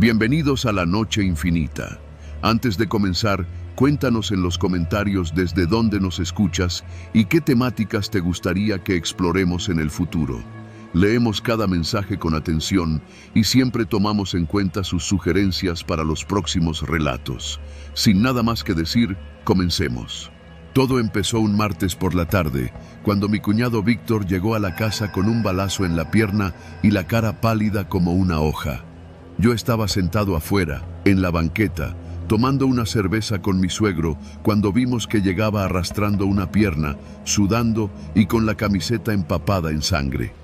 Bienvenidos a la Noche Infinita. Antes de comenzar, cuéntanos en los comentarios desde dónde nos escuchas y qué temáticas te gustaría que exploremos en el futuro. Leemos cada mensaje con atención y siempre tomamos en cuenta sus sugerencias para los próximos relatos. Sin nada más que decir, comencemos. Todo empezó un martes por la tarde, cuando mi cuñado Víctor llegó a la casa con un balazo en la pierna y la cara pálida como una hoja. Yo estaba sentado afuera, en la banqueta, tomando una cerveza con mi suegro, cuando vimos que llegaba arrastrando una pierna, sudando y con la camiseta empapada en sangre.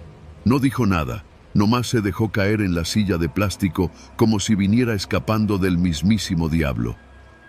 No dijo nada, nomás se dejó caer en la silla de plástico como si viniera escapando del mismísimo diablo.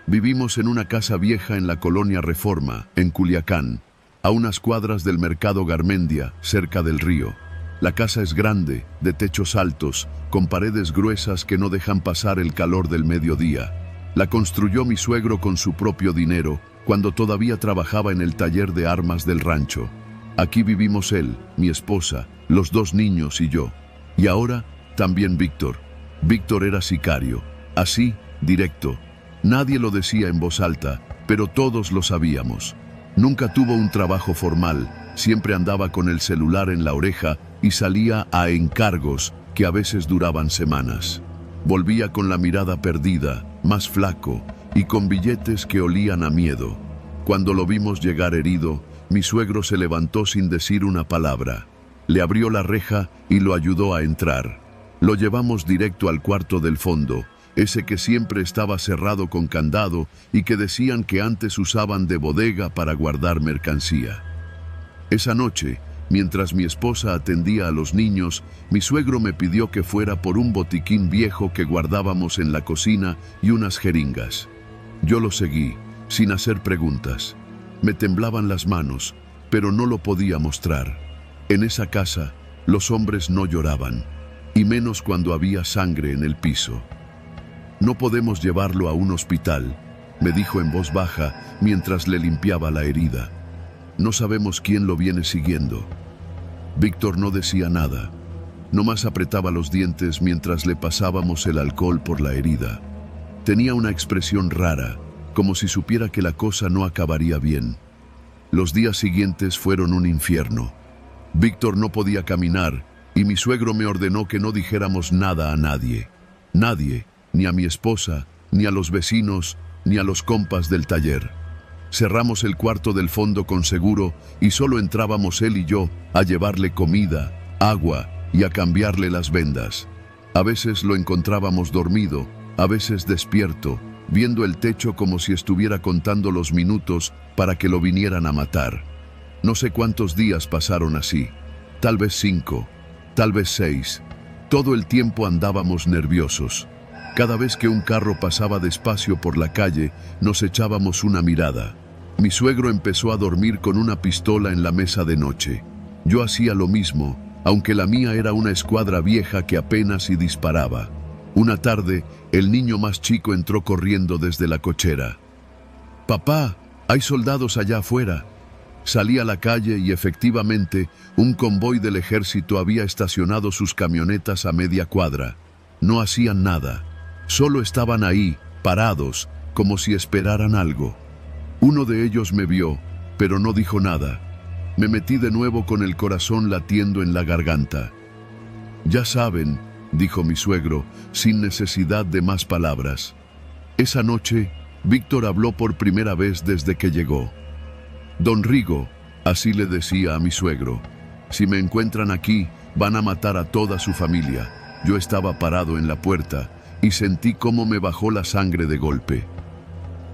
Vivimos en una casa vieja en la colonia Reforma, en Culiacán, a unas cuadras del mercado Garmendia, cerca del río. La casa es grande, de techos altos, con paredes gruesas que no dejan pasar el calor del mediodía. La construyó mi suegro con su propio dinero, cuando todavía trabajaba en el taller de armas del rancho. Aquí vivimos él, mi esposa, los dos niños y yo. Y ahora, también Víctor. Víctor era sicario, así, directo. Nadie lo decía en voz alta, pero todos lo sabíamos. Nunca tuvo un trabajo formal, siempre andaba con el celular en la oreja y salía a encargos que a veces duraban semanas. Volvía con la mirada perdida, más flaco y con billetes que olían a miedo. Cuando lo vimos llegar herido, mi suegro se levantó sin decir una palabra. Le abrió la reja y lo ayudó a entrar. Lo llevamos directo al cuarto del fondo, ese que siempre estaba cerrado con candado y que decían que antes usaban de bodega para guardar mercancía. Esa noche, mientras mi esposa atendía a los niños, mi suegro me pidió que fuera por un botiquín viejo que guardábamos en la cocina y unas jeringas. Yo lo seguí, sin hacer preguntas. Me temblaban las manos, pero no lo podía mostrar. En esa casa, los hombres no lloraban, y menos cuando había sangre en el piso. No podemos llevarlo a un hospital, me dijo en voz baja mientras le limpiaba la herida. No sabemos quién lo viene siguiendo. Víctor no decía nada, nomás apretaba los dientes mientras le pasábamos el alcohol por la herida. Tenía una expresión rara, como si supiera que la cosa no acabaría bien. Los días siguientes fueron un infierno. Víctor no podía caminar y mi suegro me ordenó que no dijéramos nada a nadie. Nadie, ni a mi esposa, ni a los vecinos, ni a los compas del taller. Cerramos el cuarto del fondo con seguro y solo entrábamos él y yo a llevarle comida, agua y a cambiarle las vendas. A veces lo encontrábamos dormido, a veces despierto, viendo el techo como si estuviera contando los minutos para que lo vinieran a matar. No sé cuántos días pasaron así, tal vez 5, tal vez 6. Todo el tiempo andábamos nerviosos. Cada vez que un carro pasaba despacio por la calle, nos echábamos una mirada. Mi suegro empezó a dormir con una pistola en la mesa de noche. Yo hacía lo mismo, aunque la mía era una escuadra vieja que apenas si disparaba. Una tarde, el niño más chico entró corriendo desde la cochera. «Papá, hay soldados allá afuera». Salí a la calle y efectivamente, un convoy del ejército había estacionado sus camionetas a media cuadra. No hacían nada. Solo estaban ahí, parados, como si esperaran algo. Uno de ellos me vio, pero no dijo nada. Me metí de nuevo con el corazón latiendo en la garganta. «Ya saben», dijo mi suegro, sin necesidad de más palabras. Esa noche, Víctor habló por primera vez desde que llegó. «Don Rigo», así le decía a mi suegro, «si me encuentran aquí, van a matar a toda su familia». Yo estaba parado en la puerta y sentí cómo me bajó la sangre de golpe.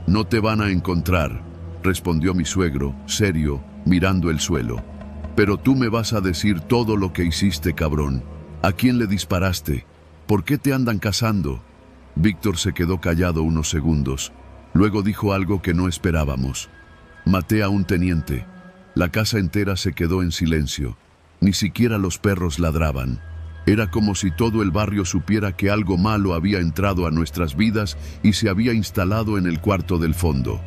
«No te van a encontrar», respondió mi suegro, serio, mirando el suelo. «Pero tú me vas a decir todo lo que hiciste, cabrón. ¿A quién le disparaste? ¿Por qué te andan cazando?» Víctor se quedó callado unos segundos. Luego dijo algo que no esperábamos. «Maté a un teniente». La casa entera se quedó en silencio. Ni siquiera los perros ladraban. Era como si todo el barrio supiera que algo malo había entrado a nuestras vidas y se había instalado en el cuarto del fondo.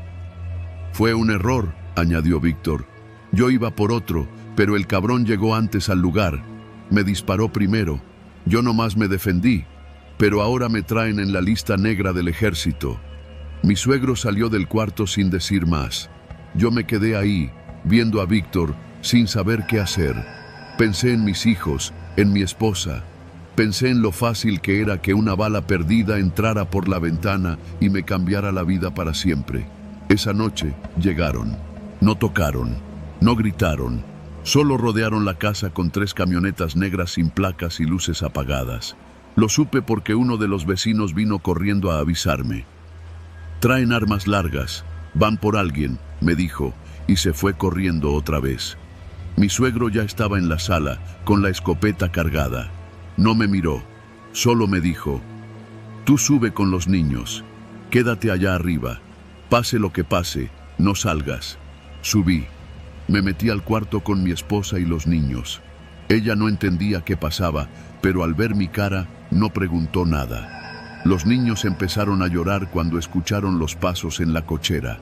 «Fue un error», añadió Víctor. «Yo iba por otro, pero el cabrón llegó antes al lugar. Me disparó primero. Yo nomás me defendí. pero ahora me traen en la lista negra del ejército. Mi suegro salió del cuarto sin decir más. Yo me quedé ahí, viendo a Víctor, sin saber qué hacer. Pensé en mis hijos, en mi esposa. Pensé en lo fácil que era que una bala perdida entrara por la ventana y me cambiara la vida para siempre. Esa noche llegaron. No tocaron, no gritaron. Solo rodearon la casa con 3 camionetas negras sin placas y luces apagadas. Lo supe porque uno de los vecinos vino corriendo a avisarme. Traen armas largas, van por alguien, me dijo, y se fue corriendo otra vez. Mi suegro ya estaba en la sala, con la escopeta cargada. No me miró, solo me dijo: tú sube con los niños, quédate allá arriba, pase lo que pase, no salgas. Subí. Me metí al cuarto con mi esposa y los niños. Ella no entendía qué pasaba, pero al ver mi cara, no preguntó nada. Los niños empezaron a llorar cuando escucharon los pasos en la cochera.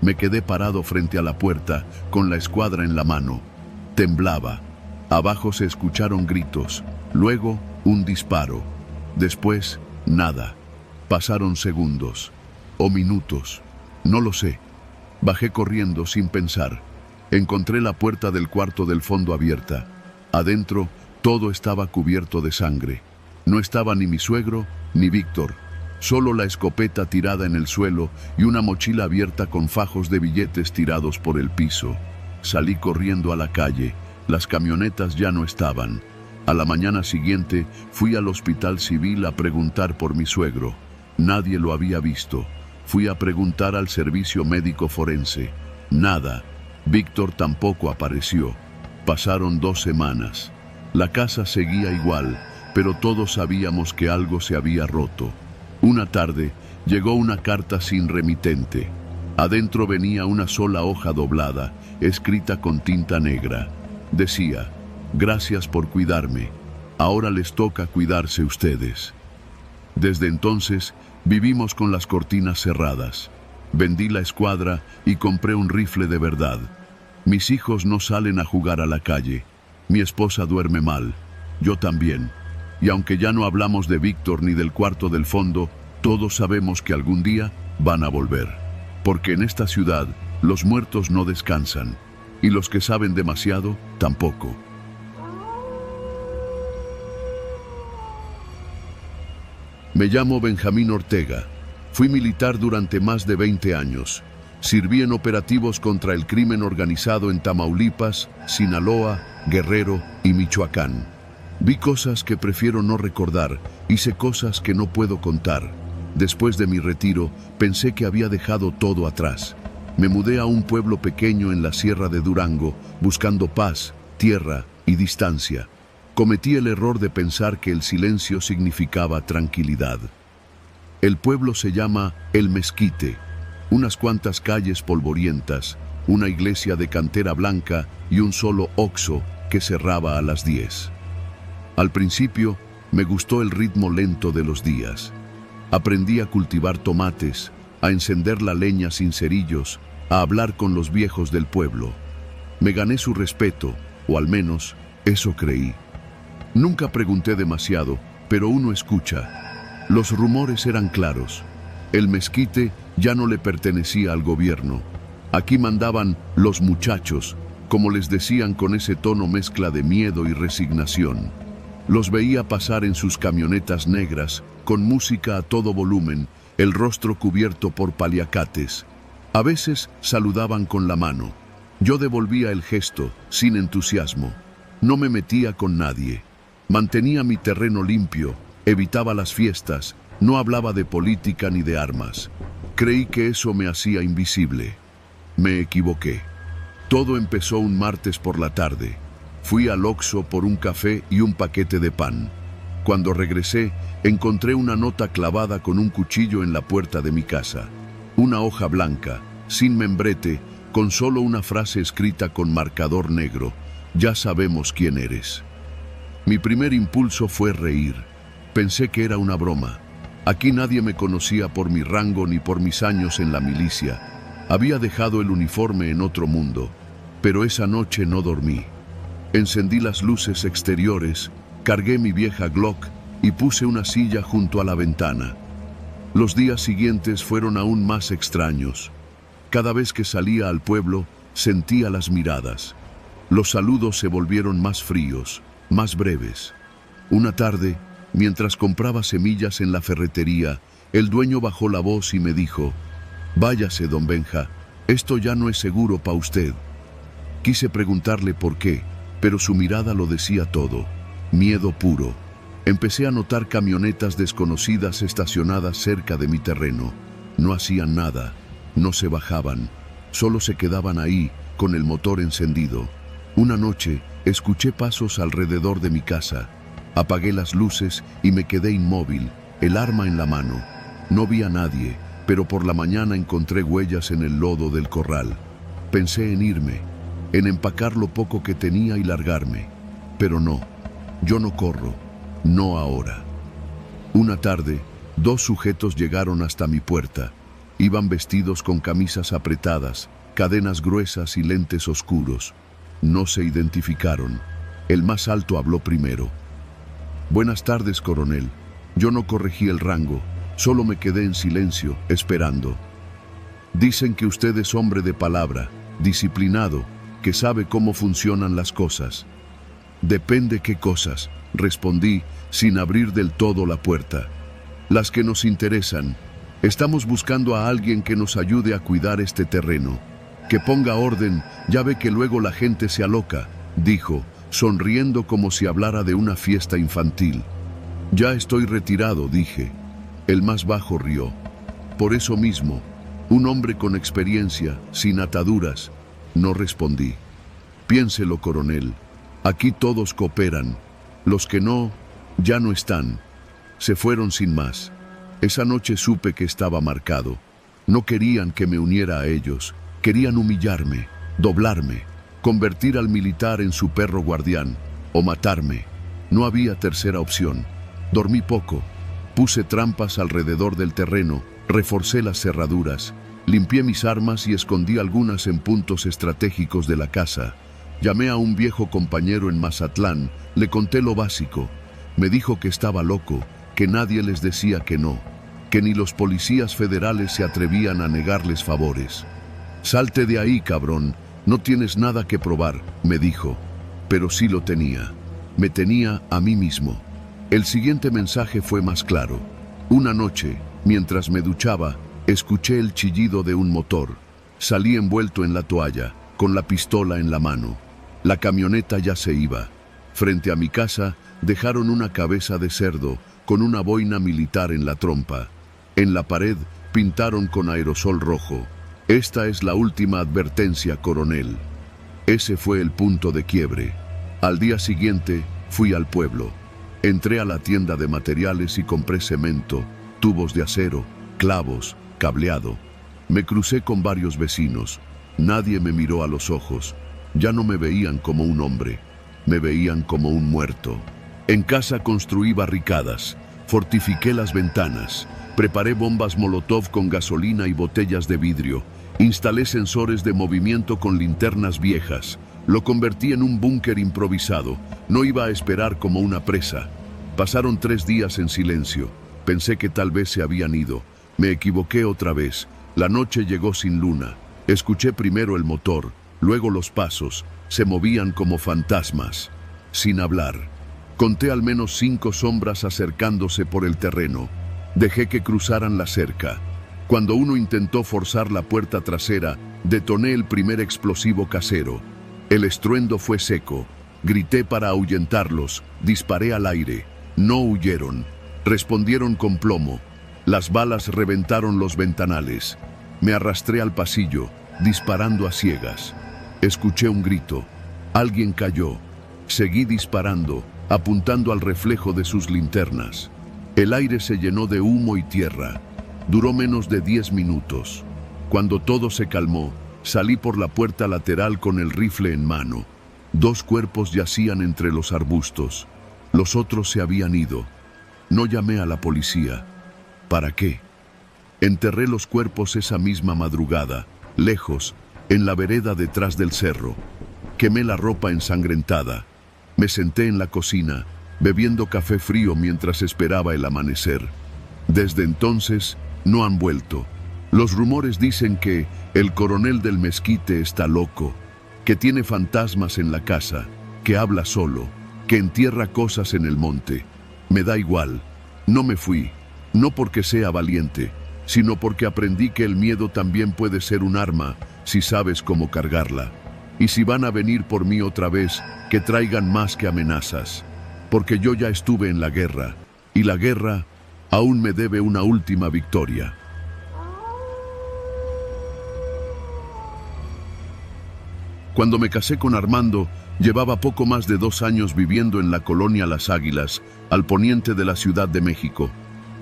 Me quedé parado frente a la puerta, con la escuadra en la mano. Temblaba. Abajo se escucharon gritos, luego un disparo. Después, nada. Pasaron segundos, o minutos, no lo sé. Bajé corriendo sin pensar. Encontré la puerta del cuarto del fondo abierta. Adentro, todo estaba cubierto de sangre. No estaba ni mi suegro, ni Víctor. Solo la escopeta tirada en el suelo y una mochila abierta con fajos de billetes tirados por el piso. Salí corriendo a la calle. Las camionetas ya no estaban. A la mañana siguiente, fui al hospital civil a preguntar por mi suegro. Nadie lo había visto. Fui a preguntar al servicio médico forense. Nada. Víctor tampoco apareció. Pasaron 2 semanas. La casa seguía igual, pero todos sabíamos que algo se había roto. Una tarde, llegó una carta sin remitente. Adentro venía una sola hoja doblada, escrita con tinta negra. Decía: gracias por cuidarme. Ahora les toca cuidarse ustedes. Desde entonces, vivimos con las cortinas cerradas. Vendí la escuadra y compré un rifle de verdad. Mis hijos no salen a jugar a la calle. Mi esposa duerme mal. Yo también. Y aunque ya no hablamos de Víctor ni del cuarto del fondo, todos sabemos que algún día van a volver. Porque en esta ciudad, los muertos no descansan. Y los que saben demasiado, tampoco. Me llamo Benjamín Ortega. Fui militar durante más de 20 años. Sirví en operativos contra el crimen organizado en Tamaulipas, Sinaloa, Guerrero y Michoacán. Vi cosas que prefiero no recordar, hice cosas que no puedo contar. Después de mi retiro, pensé que había dejado todo atrás. Me mudé a un pueblo pequeño en la Sierra de Durango, buscando paz, tierra y distancia. Cometí el error de pensar que el silencio significaba tranquilidad. El pueblo se llama El Mezquite. Unas cuantas calles polvorientas, una iglesia de cantera blanca y un solo Oxxo que cerraba a las 10. Al principio, me gustó el ritmo lento de los días. Aprendí a cultivar tomates, a encender la leña sin cerillos, a hablar con los viejos del pueblo. Me gané su respeto, o al menos, eso creí. Nunca pregunté demasiado, pero uno escucha. Los rumores eran claros. El mezquite ya no le pertenecía al gobierno. Aquí mandaban los muchachos, como les decían con ese tono mezcla de miedo y resignación. Los veía pasar en sus camionetas negras, con música a todo volumen, el rostro cubierto por paliacates. A veces saludaban con la mano. Yo devolvía el gesto, sin entusiasmo. No me metía con nadie. Mantenía mi terreno limpio, evitaba las fiestas, no hablaba de política ni de armas. Creí que eso me hacía invisible. Me equivoqué. Todo empezó un martes por la tarde. Fui al Oxxo por un café y un paquete de pan. Cuando regresé, encontré una nota clavada con un cuchillo en la puerta de mi casa. Una hoja blanca, sin membrete, con solo una frase escrita con marcador negro: ya sabemos quién eres. Mi primer impulso fue reír. Pensé que era una broma. Aquí nadie me conocía por mi rango ni por mis años en la milicia. Había dejado el uniforme en otro mundo, pero esa noche no dormí. Encendí las luces exteriores, cargué mi vieja Glock y puse una silla junto a la ventana. Los días siguientes fueron aún más extraños. Cada vez que salía al pueblo, sentía las miradas. Los saludos se volvieron más fríos, más breves. Una tarde, mientras compraba semillas en la ferretería, el dueño bajó la voz y me dijo: «Váyase, don Benja, esto ya no es seguro para usted». Quise preguntarle por qué, pero su mirada lo decía todo: miedo puro. Empecé a notar camionetas desconocidas estacionadas cerca de mi terreno. No hacían nada, no se bajaban, solo se quedaban ahí, con el motor encendido. Una noche, escuché pasos alrededor de mi casa. Apagué las luces y me quedé inmóvil, el arma en la mano. No vi a nadie, pero por la mañana encontré huellas en el lodo del corral. Pensé en irme, en empacar lo poco que tenía y largarme. Pero no, yo no corro, no ahora. Una tarde, 2 sujetos llegaron hasta mi puerta. Iban vestidos con camisas apretadas, cadenas gruesas y lentes oscuros. No se identificaron. El más alto habló primero. «Buenas tardes, coronel. Yo no corregí el rango, solo me quedé en silencio, esperando. Dicen que usted es hombre de palabra, disciplinado, que sabe cómo funcionan las cosas». «Depende qué cosas», respondí, sin abrir del todo la puerta. «Las que nos interesan. Estamos buscando a alguien que nos ayude a cuidar este terreno. Que ponga orden, ya ve que luego la gente se aloca», dijo, sonriendo como si hablara de una fiesta infantil. «Ya estoy retirado», dije. El más bajo rió. «Por eso mismo, un hombre con experiencia, sin ataduras». No respondí. «Piénselo, coronel. Aquí todos cooperan. Los que no, ya no están. Se fueron sin más. Esa noche supe que estaba marcado. No querían que me uniera a ellos. Querían humillarme, doblarme, convertir al militar en su perro guardián, o matarme. No había tercera opción. Dormí poco. Puse trampas alrededor del terreno, reforcé las cerraduras, limpié mis armas y escondí algunas en puntos estratégicos de la casa. Llamé a un viejo compañero en Mazatlán, le conté lo básico. Me dijo que estaba loco, que nadie les decía que no, que ni los policías federales se atrevían a negarles favores. «Salte de ahí, cabrón, no tienes nada que probar», me dijo. Pero sí lo tenía. Me tenía a mí mismo. El siguiente mensaje fue más claro. Una noche, mientras me duchaba, escuché el chillido de un motor. Salí envuelto en la toalla, con la pistola en la mano. La camioneta ya se iba. Frente a mi casa, dejaron una cabeza de cerdo, con una boina militar en la trompa. En la pared, pintaron con aerosol rojo: «Esta es la última advertencia, coronel». Ese fue el punto de quiebre. Al día siguiente, fui al pueblo. Entré a la tienda de materiales y compré cemento, tubos de acero, clavos, cableado. Me crucé con varios vecinos. Nadie me miró a los ojos. Ya no me veían como un hombre, me veían como un muerto. En casa construí barricadas, fortifiqué las ventanas, preparé bombas Molotov con gasolina y botellas de vidrio, instalé sensores de movimiento con linternas viejas, lo convertí en un búnker improvisado. No iba a esperar como una presa. Pasaron 3 días en silencio. Pensé que tal vez se habían ido. Me equivoqué otra vez. La noche llegó sin luna. Escuché primero el motor, luego los pasos. Se movían como fantasmas, sin hablar. Conté al menos 5 sombras acercándose por el terreno. Dejé que cruzaran la cerca. Cuando uno intentó forzar la puerta trasera, detoné el primer explosivo casero. El estruendo fue seco. Grité para ahuyentarlos, disparé al aire. No huyeron. Respondieron con plomo. Las balas reventaron los ventanales. Me arrastré al pasillo, disparando a ciegas. Escuché un grito. Alguien cayó. Seguí disparando, apuntando al reflejo de sus linternas. El aire se llenó de humo y tierra. Duró menos de 10 minutos. Cuando todo se calmó, salí por la puerta lateral con el rifle en mano. 2 cuerpos yacían entre los arbustos. Los otros se habían ido. No llamé a la policía. ¿Para qué? Enterré los cuerpos esa misma madrugada, lejos, en la vereda detrás del cerro. Quemé la ropa ensangrentada. Me senté en la cocina, bebiendo café frío mientras esperaba el amanecer. Desde entonces, no han vuelto. Los rumores dicen que el coronel del mezquite está loco, que tiene fantasmas en la casa, que habla solo, que entierra cosas en el monte. Me da igual. No me fui, no porque sea valiente, sino porque aprendí que el miedo también puede ser un arma si sabes cómo cargarla. Y si van a venir por mí otra vez, que traigan más que amenazas. Porque yo ya estuve en la guerra, y la guerra aún me debe una última victoria. Cuando me casé con Armando, llevaba poco más de 2 años viviendo en la colonia Las Águilas, al poniente de la Ciudad de México.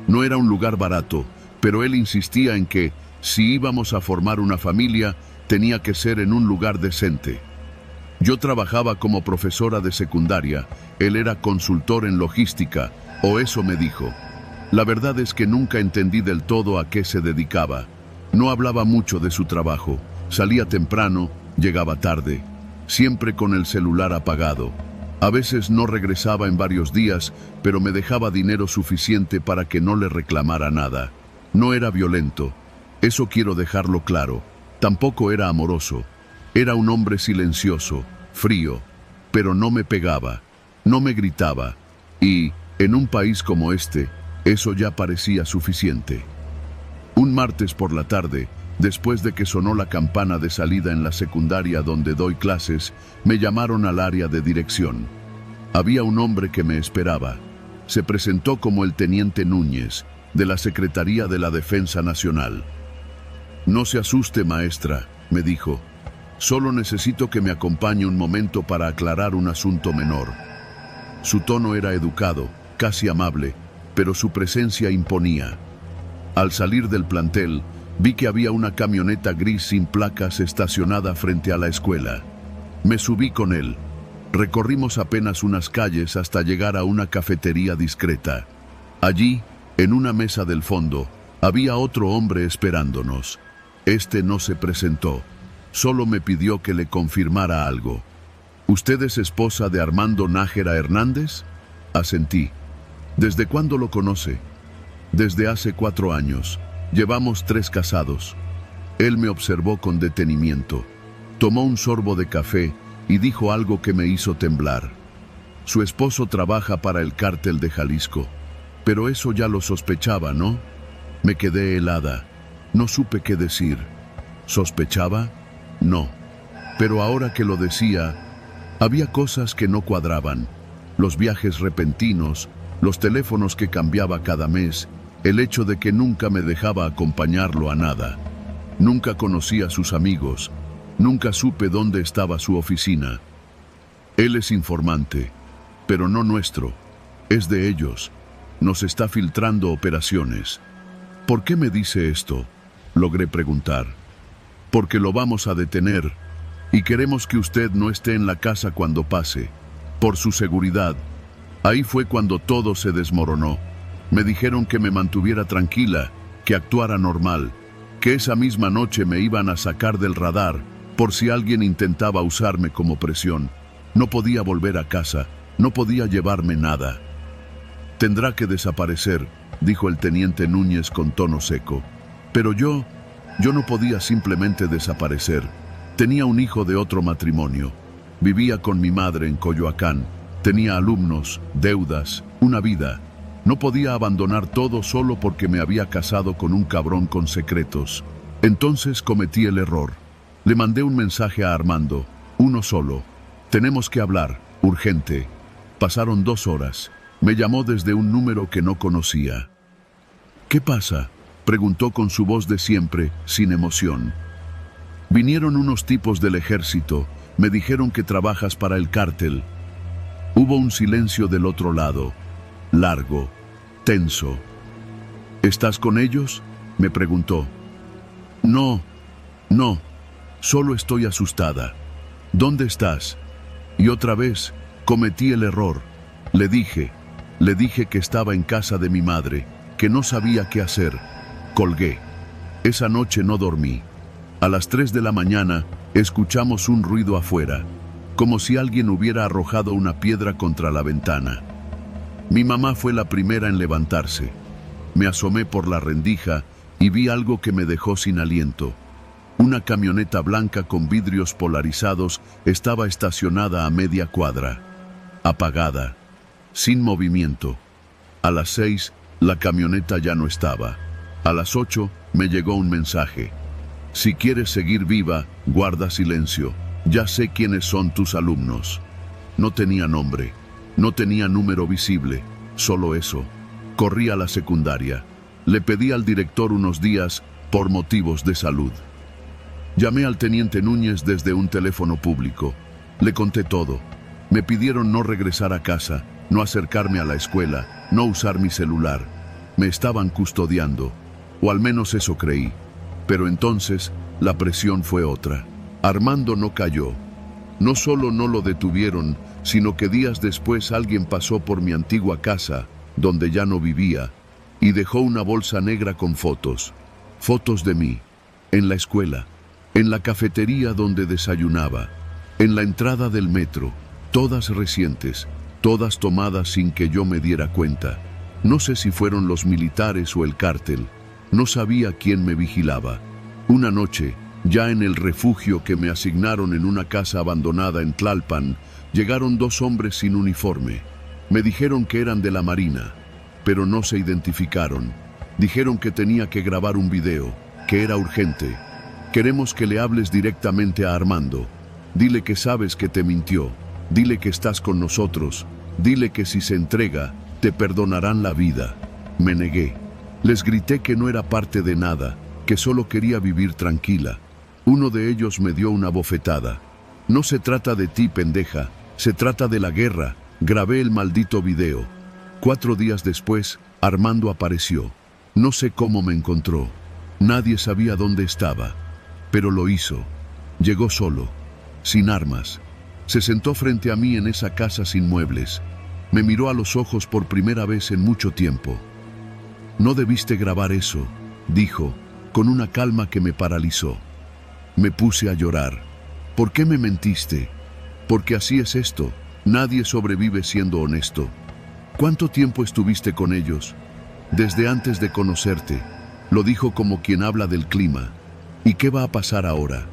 No era un lugar barato, pero él insistía en que, si íbamos a formar una familia, tenía que ser en un lugar decente. Yo trabajaba como profesora de secundaria, él era consultor en logística, o eso me dijo. La verdad es que nunca entendí del todo a qué se dedicaba. No hablaba mucho de su trabajo, salía temprano, llegaba tarde, siempre con el celular apagado. A veces no regresaba en varios días, pero me dejaba dinero suficiente para que no le reclamara nada. No era violento, eso quiero dejarlo claro. Tampoco era amoroso. Era un hombre silencioso, frío, pero no me pegaba, no me gritaba, y, en un país como este, eso ya parecía suficiente. Un martes por la tarde, después de que sonó la campana de salida en la secundaria donde doy clases, me llamaron al área de dirección. Había un hombre que me esperaba. Se presentó como el teniente Núñez, de la Secretaría de la Defensa Nacional. «No se asuste, maestra», me dijo. «Solo necesito que me acompañe un momento para aclarar un asunto menor». Su tono era educado, casi amable, pero su presencia imponía. Al salir del plantel, vi que había una camioneta gris sin placas estacionada frente a la escuela. Me subí con él. Recorrimos apenas unas calles hasta llegar a una cafetería discreta. Allí, en una mesa del fondo, había otro hombre esperándonos. Este no se presentó, solo me pidió que le confirmara algo. «¿Usted es esposa de Armando Nájera Hernández?» Asentí. «¿Desde cuándo lo conoce?» «Desde hace 4 años. Llevamos 3 casados». Él me observó con detenimiento. Tomó un sorbo de café y dijo algo que me hizo temblar. «Su esposo trabaja para el cártel de Jalisco». «Pero eso ya lo sospechaba, ¿no?» Me quedé helada. No supe qué decir. ¿Sospechaba? No. Pero ahora que lo decía, había cosas que no cuadraban. Los viajes repentinos, los teléfonos que cambiaba cada mes, el hecho de que nunca me dejaba acompañarlo a nada. Nunca conocí a sus amigos, nunca supe dónde estaba su oficina. Él es informante, pero no nuestro, es de ellos. Nos está filtrando operaciones. ¿Por qué me dice esto?, logré preguntar. Porque lo vamos a detener y queremos que usted no esté en la casa cuando pase, por su seguridad. Ahí fue cuando todo se desmoronó. Me dijeron que me mantuviera tranquila, que actuara normal, que esa misma noche me iban a sacar del radar por si alguien intentaba usarme como presión. No podía volver a casa, no podía llevarme nada. «Tendrá que desaparecer», dijo el teniente Núñez con tono seco. Pero yo no podía simplemente desaparecer. Tenía un hijo de otro matrimonio. Vivía con mi madre en Coyoacán. Tenía alumnos, deudas, una vida. No podía abandonar todo solo porque me había casado con un cabrón con secretos. Entonces cometí el error. Le mandé un mensaje a Armando, uno solo. «Tenemos que hablar, urgente». Pasaron 2 horas. Me llamó desde un número que no conocía. «¿Qué pasa?», preguntó con su voz de siempre, sin emoción. «Vinieron unos tipos del ejército, me dijeron que trabajas para el cártel». Hubo un silencio del otro lado, largo, tenso. «¿Estás con ellos?», me preguntó. No, solo estoy asustada». «¿Dónde estás?». Y otra vez, cometí el error. Le dije que estaba en casa de mi madre, que no sabía qué hacer. Colgué. Esa noche no dormí. A las 3 de la mañana, escuchamos un ruido afuera, como si alguien hubiera arrojado una piedra contra la ventana. Mi mamá fue la primera en levantarse. Me asomé por la rendija y vi algo que me dejó sin aliento. Una camioneta blanca con vidrios polarizados estaba estacionada a media cuadra, apagada, sin movimiento. A las 6, la camioneta ya no estaba. A las 8, me llegó un mensaje. Si quieres seguir viva, guarda silencio. Ya sé quiénes son tus alumnos. No tenía nombre, no tenía número visible, solo eso. Corrí a la secundaria. Le pedí al director unos días por motivos de salud. Llamé al teniente Núñez desde un teléfono público. Le conté todo. Me pidieron no regresar a casa, no acercarme a la escuela, no usar mi celular. Me estaban custodiando, o al menos eso creí. Pero entonces la presión fue otra. Armando no cayó. No solo no lo detuvieron, sino que días después alguien pasó por mi antigua casa, donde ya no vivía, y dejó una bolsa negra con fotos. Fotos de mí, en la escuela, en la cafetería donde desayunaba, en la entrada del metro, todas recientes, todas tomadas sin que yo me diera cuenta. No sé si fueron los militares o el cártel, no sabía quién me vigilaba. Una noche, ya en el refugio que me asignaron en una casa abandonada en Tlalpan, llegaron 2 hombres sin uniforme. Me dijeron que eran de la Marina, pero no se identificaron. Dijeron que tenía que grabar un video, que era urgente. Queremos que le hables directamente a Armando. Dile que sabes que te mintió. Dile que estás con nosotros. Dile que si se entrega, te perdonarán la vida. Me negué. Les grité que no era parte de nada, que solo quería vivir tranquila. Uno de ellos me dio una bofetada. No se trata de ti, pendeja. Se trata de la guerra. Grabé el maldito video. 4 días después, Armando apareció. No sé cómo me encontró. Nadie sabía dónde estaba. Pero lo hizo. Llegó solo, sin armas. Se sentó frente a mí en esa casa sin muebles. Me miró a los ojos por primera vez en mucho tiempo. No debiste grabar eso, dijo, con una calma que me paralizó. Me puse a llorar. ¿Por qué me mentiste? Porque así es esto. Nadie sobrevive siendo honesto. ¿Cuánto tiempo estuviste con ellos? Desde antes de conocerte. Lo dijo como quien habla del clima. ¿Y qué va a pasar ahora?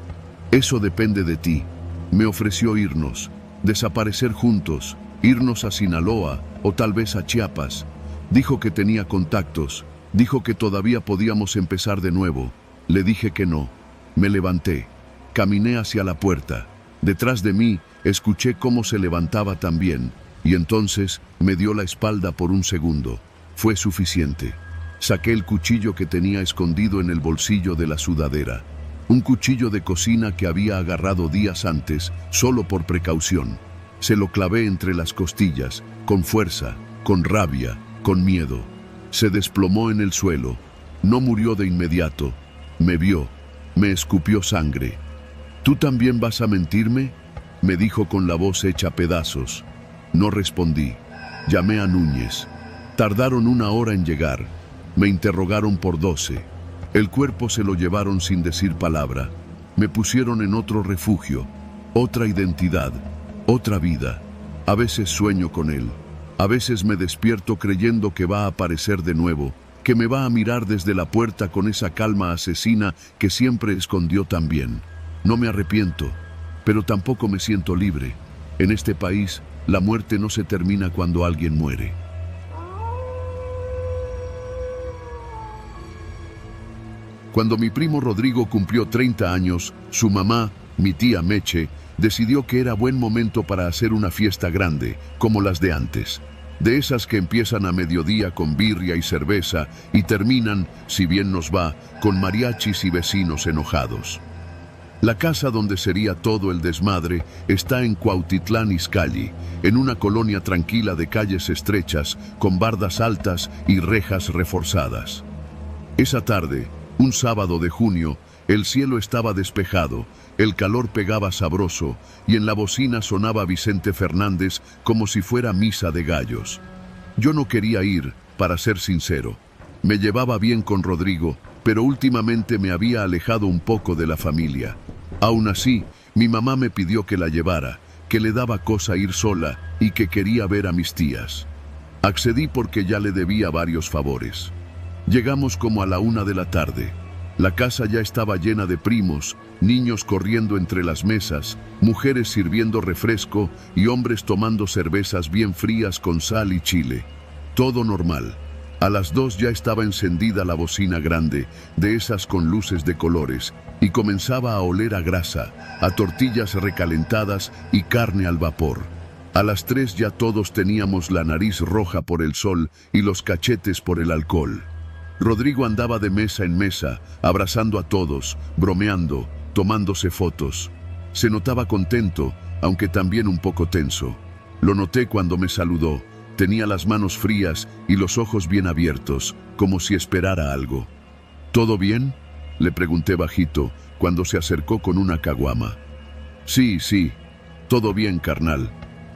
Eso depende de ti. Me ofreció irnos, desaparecer juntos, irnos a Sinaloa o tal vez a Chiapas. Dijo que tenía contactos, dijo que todavía podíamos empezar de nuevo. Le dije que no. Me levanté, caminé hacia la puerta. Detrás de mí escuché cómo se levantaba también, y entonces me dio la espalda por un segundo. Fue suficiente. Saqué el cuchillo que tenía escondido en el bolsillo de la sudadera. Un cuchillo de cocina que había agarrado días antes, solo por precaución. Se lo clavé entre las costillas, con fuerza, con rabia, con miedo. Se desplomó en el suelo. No murió de inmediato. Me vio. Me escupió sangre. ¿Tú también vas a mentirme?, me dijo con la voz hecha pedazos. No respondí. Llamé a Núñez. Tardaron 1 hora en llegar. Me interrogaron por 12. El cuerpo se lo llevaron sin decir palabra. Me pusieron en otro refugio, otra identidad, otra vida. A veces sueño con él. A veces me despierto creyendo que va a aparecer de nuevo, que me va a mirar desde la puerta con esa calma asesina que siempre escondió tan bien. No me arrepiento, pero tampoco me siento libre. En este país, la muerte no se termina cuando alguien muere. Cuando mi primo Rodrigo cumplió 30 años, su mamá, mi tía Meche, decidió que era buen momento para hacer una fiesta grande, como las de antes. De esas que empiezan a mediodía con birria y cerveza y terminan, si bien nos va, con mariachis y vecinos enojados. La casa donde sería todo el desmadre está en Cuautitlán Izcalli, en una colonia tranquila de calles estrechas, con bardas altas y rejas reforzadas. Esa tarde, un sábado de junio, el cielo estaba despejado, el calor pegaba sabroso y en la bocina sonaba Vicente Fernández como si fuera misa de gallos. Yo no quería ir, para ser sincero. Me llevaba bien con Rodrigo, pero últimamente me había alejado un poco de la familia. Aún así, mi mamá me pidió que la llevara, que le daba cosa ir sola y que quería ver a mis tías. Accedí porque ya le debía varios favores. Llegamos como a la 1 de la tarde. La casa ya estaba llena de primos, niños corriendo entre las mesas, mujeres sirviendo refresco y hombres tomando cervezas bien frías con sal y chile. Todo normal. A las 2 ya estaba encendida la bocina grande, de esas con luces de colores, y comenzaba a oler a grasa, a tortillas recalentadas y carne al vapor. A las 3 ya todos teníamos la nariz roja por el sol y los cachetes por el alcohol. Rodrigo andaba de mesa en mesa, abrazando a todos, bromeando, tomándose fotos. Se notaba contento, aunque también un poco tenso. Lo noté cuando me saludó. Tenía las manos frías y los ojos bien abiertos, como si esperara algo. ¿Todo bien?, le pregunté bajito, cuando se acercó con una caguama. Sí, todo bien, carnal.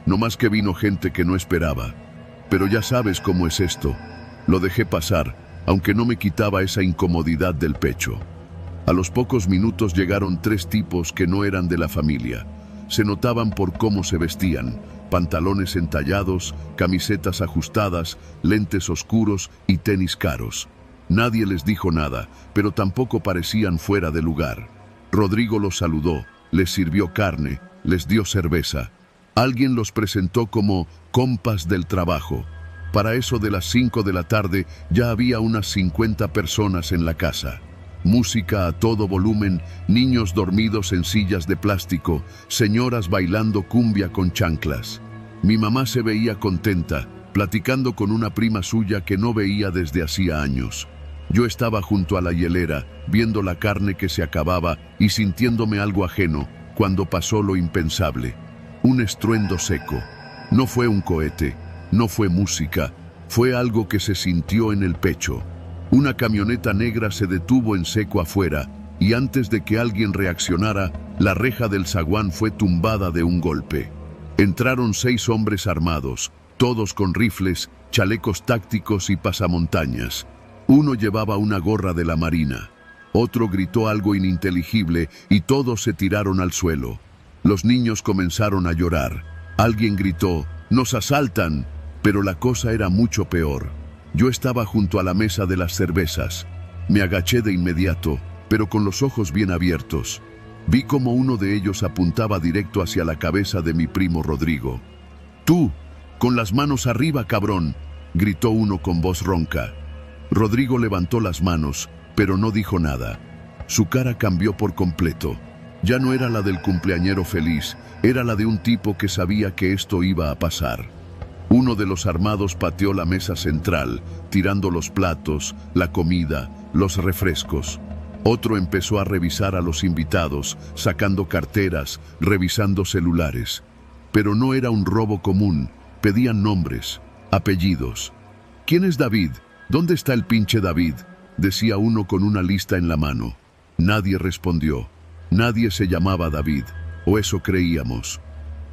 No más que vino gente que no esperaba. Pero ya sabes cómo es esto. Lo dejé pasar, aunque no me quitaba esa incomodidad del pecho. A los pocos minutos llegaron 3 tipos que no eran de la familia. Se notaban por cómo se vestían: pantalones entallados, camisetas ajustadas, lentes oscuros y tenis caros. Nadie les dijo nada, pero tampoco parecían fuera de lugar. Rodrigo los saludó, les sirvió carne, les dio cerveza. Alguien los presentó como compas del trabajo. Para eso de las 5 de la tarde ya había unas 50 personas en la casa. Música a todo volumen, niños dormidos en sillas de plástico, señoras bailando cumbia con chanclas. Mi mamá se veía contenta, platicando con una prima suya que no veía desde hacía años. Yo estaba junto a la hielera, viendo la carne que se acababa y sintiéndome algo ajeno, cuando pasó lo impensable. Un estruendo seco. No fue un cohete, no fue música, fue algo que se sintió en el pecho. Una camioneta negra se detuvo en seco afuera, y antes de que alguien reaccionara, la reja del zaguán fue tumbada de un golpe. Entraron 6 hombres armados, todos con rifles, chalecos tácticos y pasamontañas. Uno llevaba una gorra de la Marina. Otro gritó algo ininteligible y todos se tiraron al suelo. Los niños comenzaron a llorar. Alguien gritó: ¡nos asaltan! Pero la cosa era mucho peor. Yo estaba junto a la mesa de las cervezas. Me agaché de inmediato, pero con los ojos bien abiertos. Vi como uno de ellos apuntaba directo hacia la cabeza de mi primo Rodrigo. «¡Tú, con las manos arriba, cabrón!», gritó uno con voz ronca. Rodrigo levantó las manos, pero no dijo nada. Su cara cambió por completo. Ya no era la del cumpleañero feliz, era la de un tipo que sabía que esto iba a pasar. Uno de los armados pateó la mesa central, tirando los platos, la comida, los refrescos. Otro empezó a revisar a los invitados, sacando carteras, revisando celulares. Pero no era un robo común, pedían nombres, apellidos. «¿Quién es David? ¿Dónde está el pinche David?», decía uno con una lista en la mano. Nadie respondió. Nadie se llamaba David, o eso creíamos.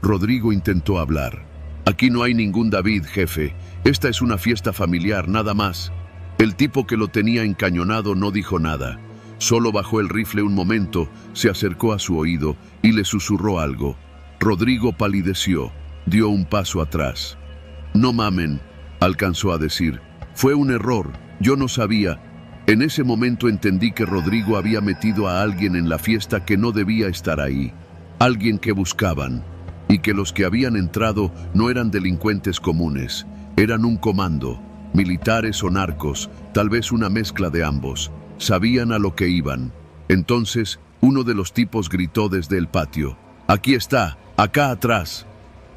Rodrigo intentó hablar. «Aquí no hay ningún David, jefe. Esta es una fiesta familiar, nada más». El tipo que lo tenía encañonado no dijo nada. Solo bajó el rifle un momento, se acercó a su oído y le susurró algo. Rodrigo palideció, dio un paso atrás. «No mamen», alcanzó a decir. «Fue un error, yo no sabía». En ese momento entendí que Rodrigo había metido a alguien en la fiesta que no debía estar ahí. Alguien que buscaban. Y que los que habían entrado no eran delincuentes comunes. Eran un comando, militares o narcos, tal vez una mezcla de ambos. Sabían a lo que iban. Entonces, uno de los tipos gritó desde el patio: «Aquí está, acá atrás».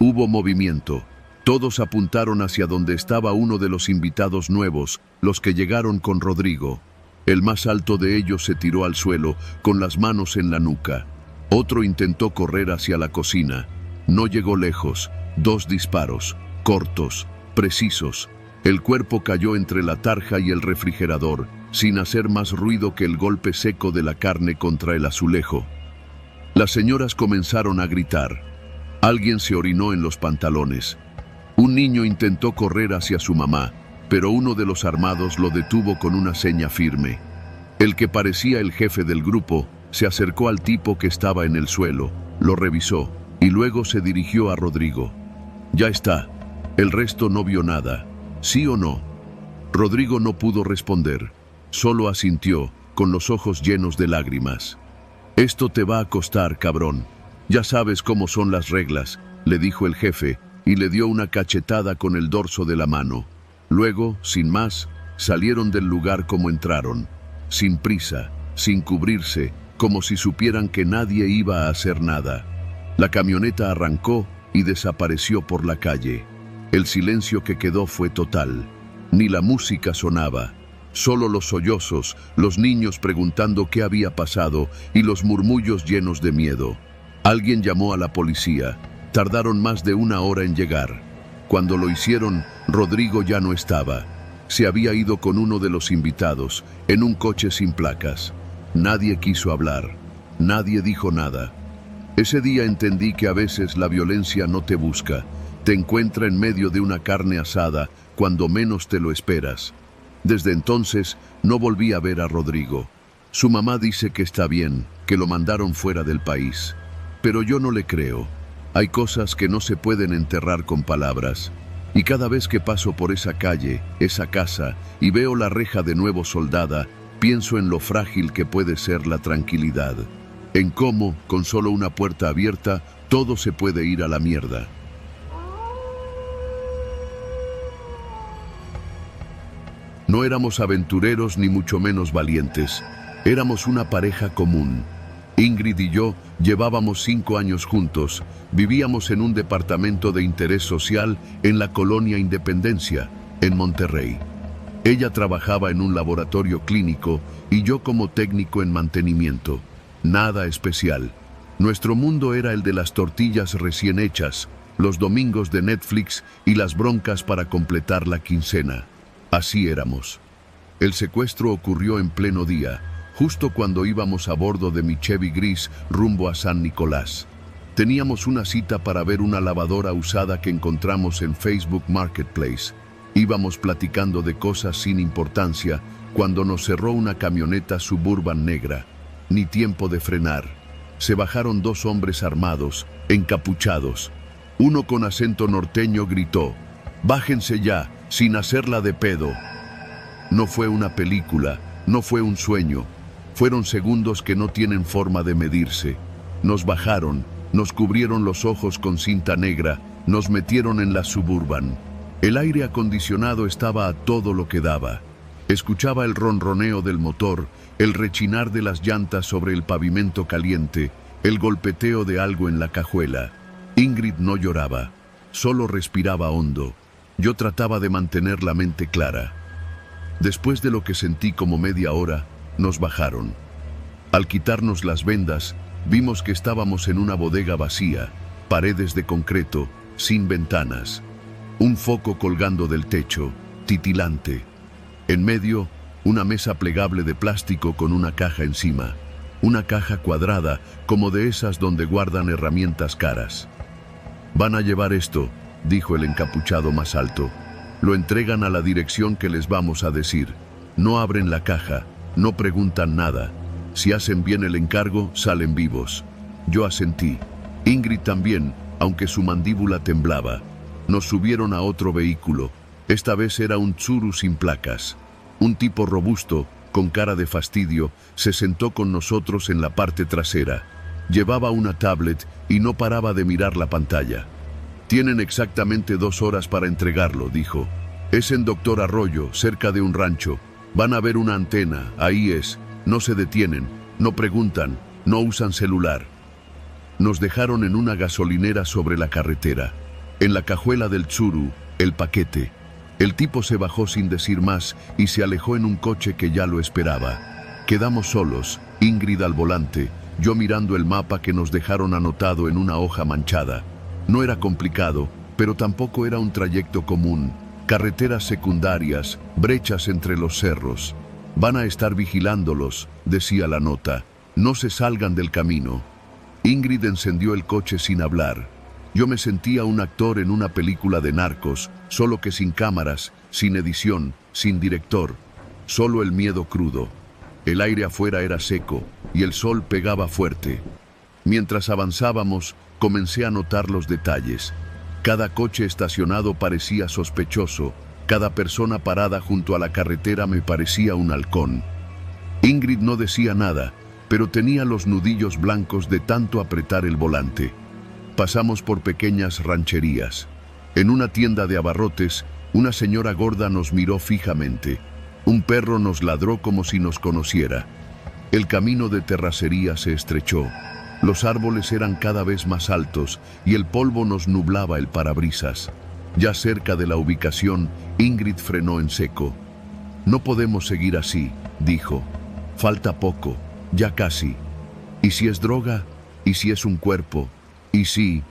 Hubo movimiento. Todos apuntaron hacia donde estaba uno de los invitados nuevos, los que llegaron con Rodrigo. El más alto de ellos se tiró al suelo, con las manos en la nuca. Otro intentó correr hacia la cocina. No llegó lejos. 2 disparos, cortos, precisos. El cuerpo cayó entre la tarja y el refrigerador, sin hacer más ruido que el golpe seco de la carne contra el azulejo. Las señoras comenzaron a gritar. Alguien se orinó en los pantalones. Un niño intentó correr hacia su mamá, pero uno de los armados lo detuvo con una seña firme. El que parecía el jefe del grupo se acercó al tipo que estaba en el suelo, lo revisó y luego se dirigió a Rodrigo. «Ya está». El resto no vio nada. ¿Sí o no? Rodrigo no pudo responder. Solo asintió, con los ojos llenos de lágrimas. «Esto te va a costar, cabrón. Ya sabes cómo son las reglas», le dijo el jefe, y le dio una cachetada con el dorso de la mano. Luego, sin más, salieron del lugar como entraron, sin prisa, sin cubrirse, como si supieran que nadie iba a hacer nada. La camioneta arrancó y desapareció por la calle. El silencio que quedó fue total. Ni la música sonaba. Solo los sollozos, los niños preguntando qué había pasado y los murmullos llenos de miedo. Alguien llamó a la policía. Tardaron más de 1 hora en llegar. Cuando lo hicieron, Rodrigo ya no estaba. Se había ido con uno de los invitados, en un coche sin placas. Nadie quiso hablar. Nadie dijo nada. Ese día entendí que a veces la violencia no te busca. Te encuentra en medio de una carne asada cuando menos te lo esperas. Desde entonces no volví a ver a Rodrigo. Su mamá dice que está bien, que lo mandaron fuera del país. Pero yo no le creo. Hay cosas que no se pueden enterrar con palabras. Y cada vez que paso por esa calle, esa casa, y veo la reja de nuevo soldada, pienso en lo frágil que puede ser la tranquilidad. En cómo, con solo una puerta abierta, todo se puede ir a la mierda. No éramos aventureros ni mucho menos valientes. Éramos una pareja común. Ingrid y yo llevábamos 5 años juntos. Vivíamos en un departamento de interés social en la colonia Independencia, en Monterrey. Ella trabajaba en un laboratorio clínico y yo como técnico en mantenimiento. Nada especial. Nuestro mundo era el de las tortillas recién hechas, los domingos de Netflix y las broncas para completar la quincena. Así éramos. El secuestro ocurrió en pleno día, justo cuando íbamos a bordo de mi Chevy gris rumbo a San Nicolás. Teníamos una cita para ver una lavadora usada que encontramos en Facebook Marketplace. Íbamos platicando de cosas sin importancia cuando nos cerró una camioneta Suburban negra. Ni tiempo de frenar. Se bajaron 2 hombres armados, encapuchados. Uno con acento norteño gritó: «Bájense ya, sin hacerla de pedo». No fue una película, no fue un sueño. Fueron segundos que no tienen forma de medirse. Nos bajaron, nos cubrieron los ojos con cinta negra, nos metieron en la Suburban. El aire acondicionado estaba a todo lo que daba. Escuchaba el ronroneo del motor, el rechinar de las llantas sobre el pavimento caliente, el golpeteo de algo en la cajuela. Ingrid no lloraba, solo respiraba hondo. Yo trataba de mantener la mente clara. Después de lo que sentí como media hora, nos bajaron. Al quitarnos las vendas, vimos que estábamos en una bodega vacía, paredes de concreto, sin ventanas. Un foco colgando del techo, titilante. En medio, una mesa plegable de plástico con una caja encima. Una caja cuadrada, como de esas donde guardan herramientas caras. «Van a llevar esto», dijo el encapuchado más alto. «Lo entregan a la dirección que les vamos a decir. No abren la caja, no preguntan nada. Si hacen bien el encargo, salen vivos». Yo asentí. Ingrid también, aunque su mandíbula temblaba. Nos subieron a otro vehículo. Esta vez era un Tsuru sin placas. Un tipo robusto, con cara de fastidio, se sentó con nosotros en la parte trasera. Llevaba una tablet y no paraba de mirar la pantalla. «Tienen exactamente 2 horas para entregarlo», dijo. «Es en Doctor Arroyo, cerca de un rancho. Van a ver una antena, ahí es. No se detienen, no preguntan, no usan celular». Nos dejaron en una gasolinera sobre la carretera. En la cajuela del Tsuru, el paquete. El tipo se bajó sin decir más y se alejó en un coche que ya lo esperaba. Quedamos solos, Ingrid al volante, yo mirando el mapa que nos dejaron anotado en una hoja manchada. No era complicado, pero tampoco era un trayecto común. Carreteras secundarias, brechas entre los cerros. «Van a estar vigilándolos», decía la nota. «No se salgan del camino». Ingrid encendió el coche sin hablar. Yo me sentía un actor en una película de narcos, solo que sin cámaras, sin edición, sin director. Solo el miedo crudo. El aire afuera era seco y el sol pegaba fuerte. Mientras avanzábamos, comencé a notar los detalles. Cada coche estacionado parecía sospechoso, Cada persona parada junto a la carretera me parecía un halcón. Ingrid no decía nada, pero tenía los nudillos blancos de tanto apretar el volante. Pasamos por pequeñas rancherías. En una tienda de abarrotes, una señora gorda nos miró fijamente. Un perro nos ladró como si nos conociera. El camino de terracería se estrechó. Los árboles eran cada vez más altos y el polvo nos nublaba el parabrisas. Ya cerca de la ubicación, Ingrid frenó en seco. «No podemos seguir así», dijo. «Falta poco, ya casi. ¿Y si es droga? ¿Y si es un cuerpo? ¿Y si...?»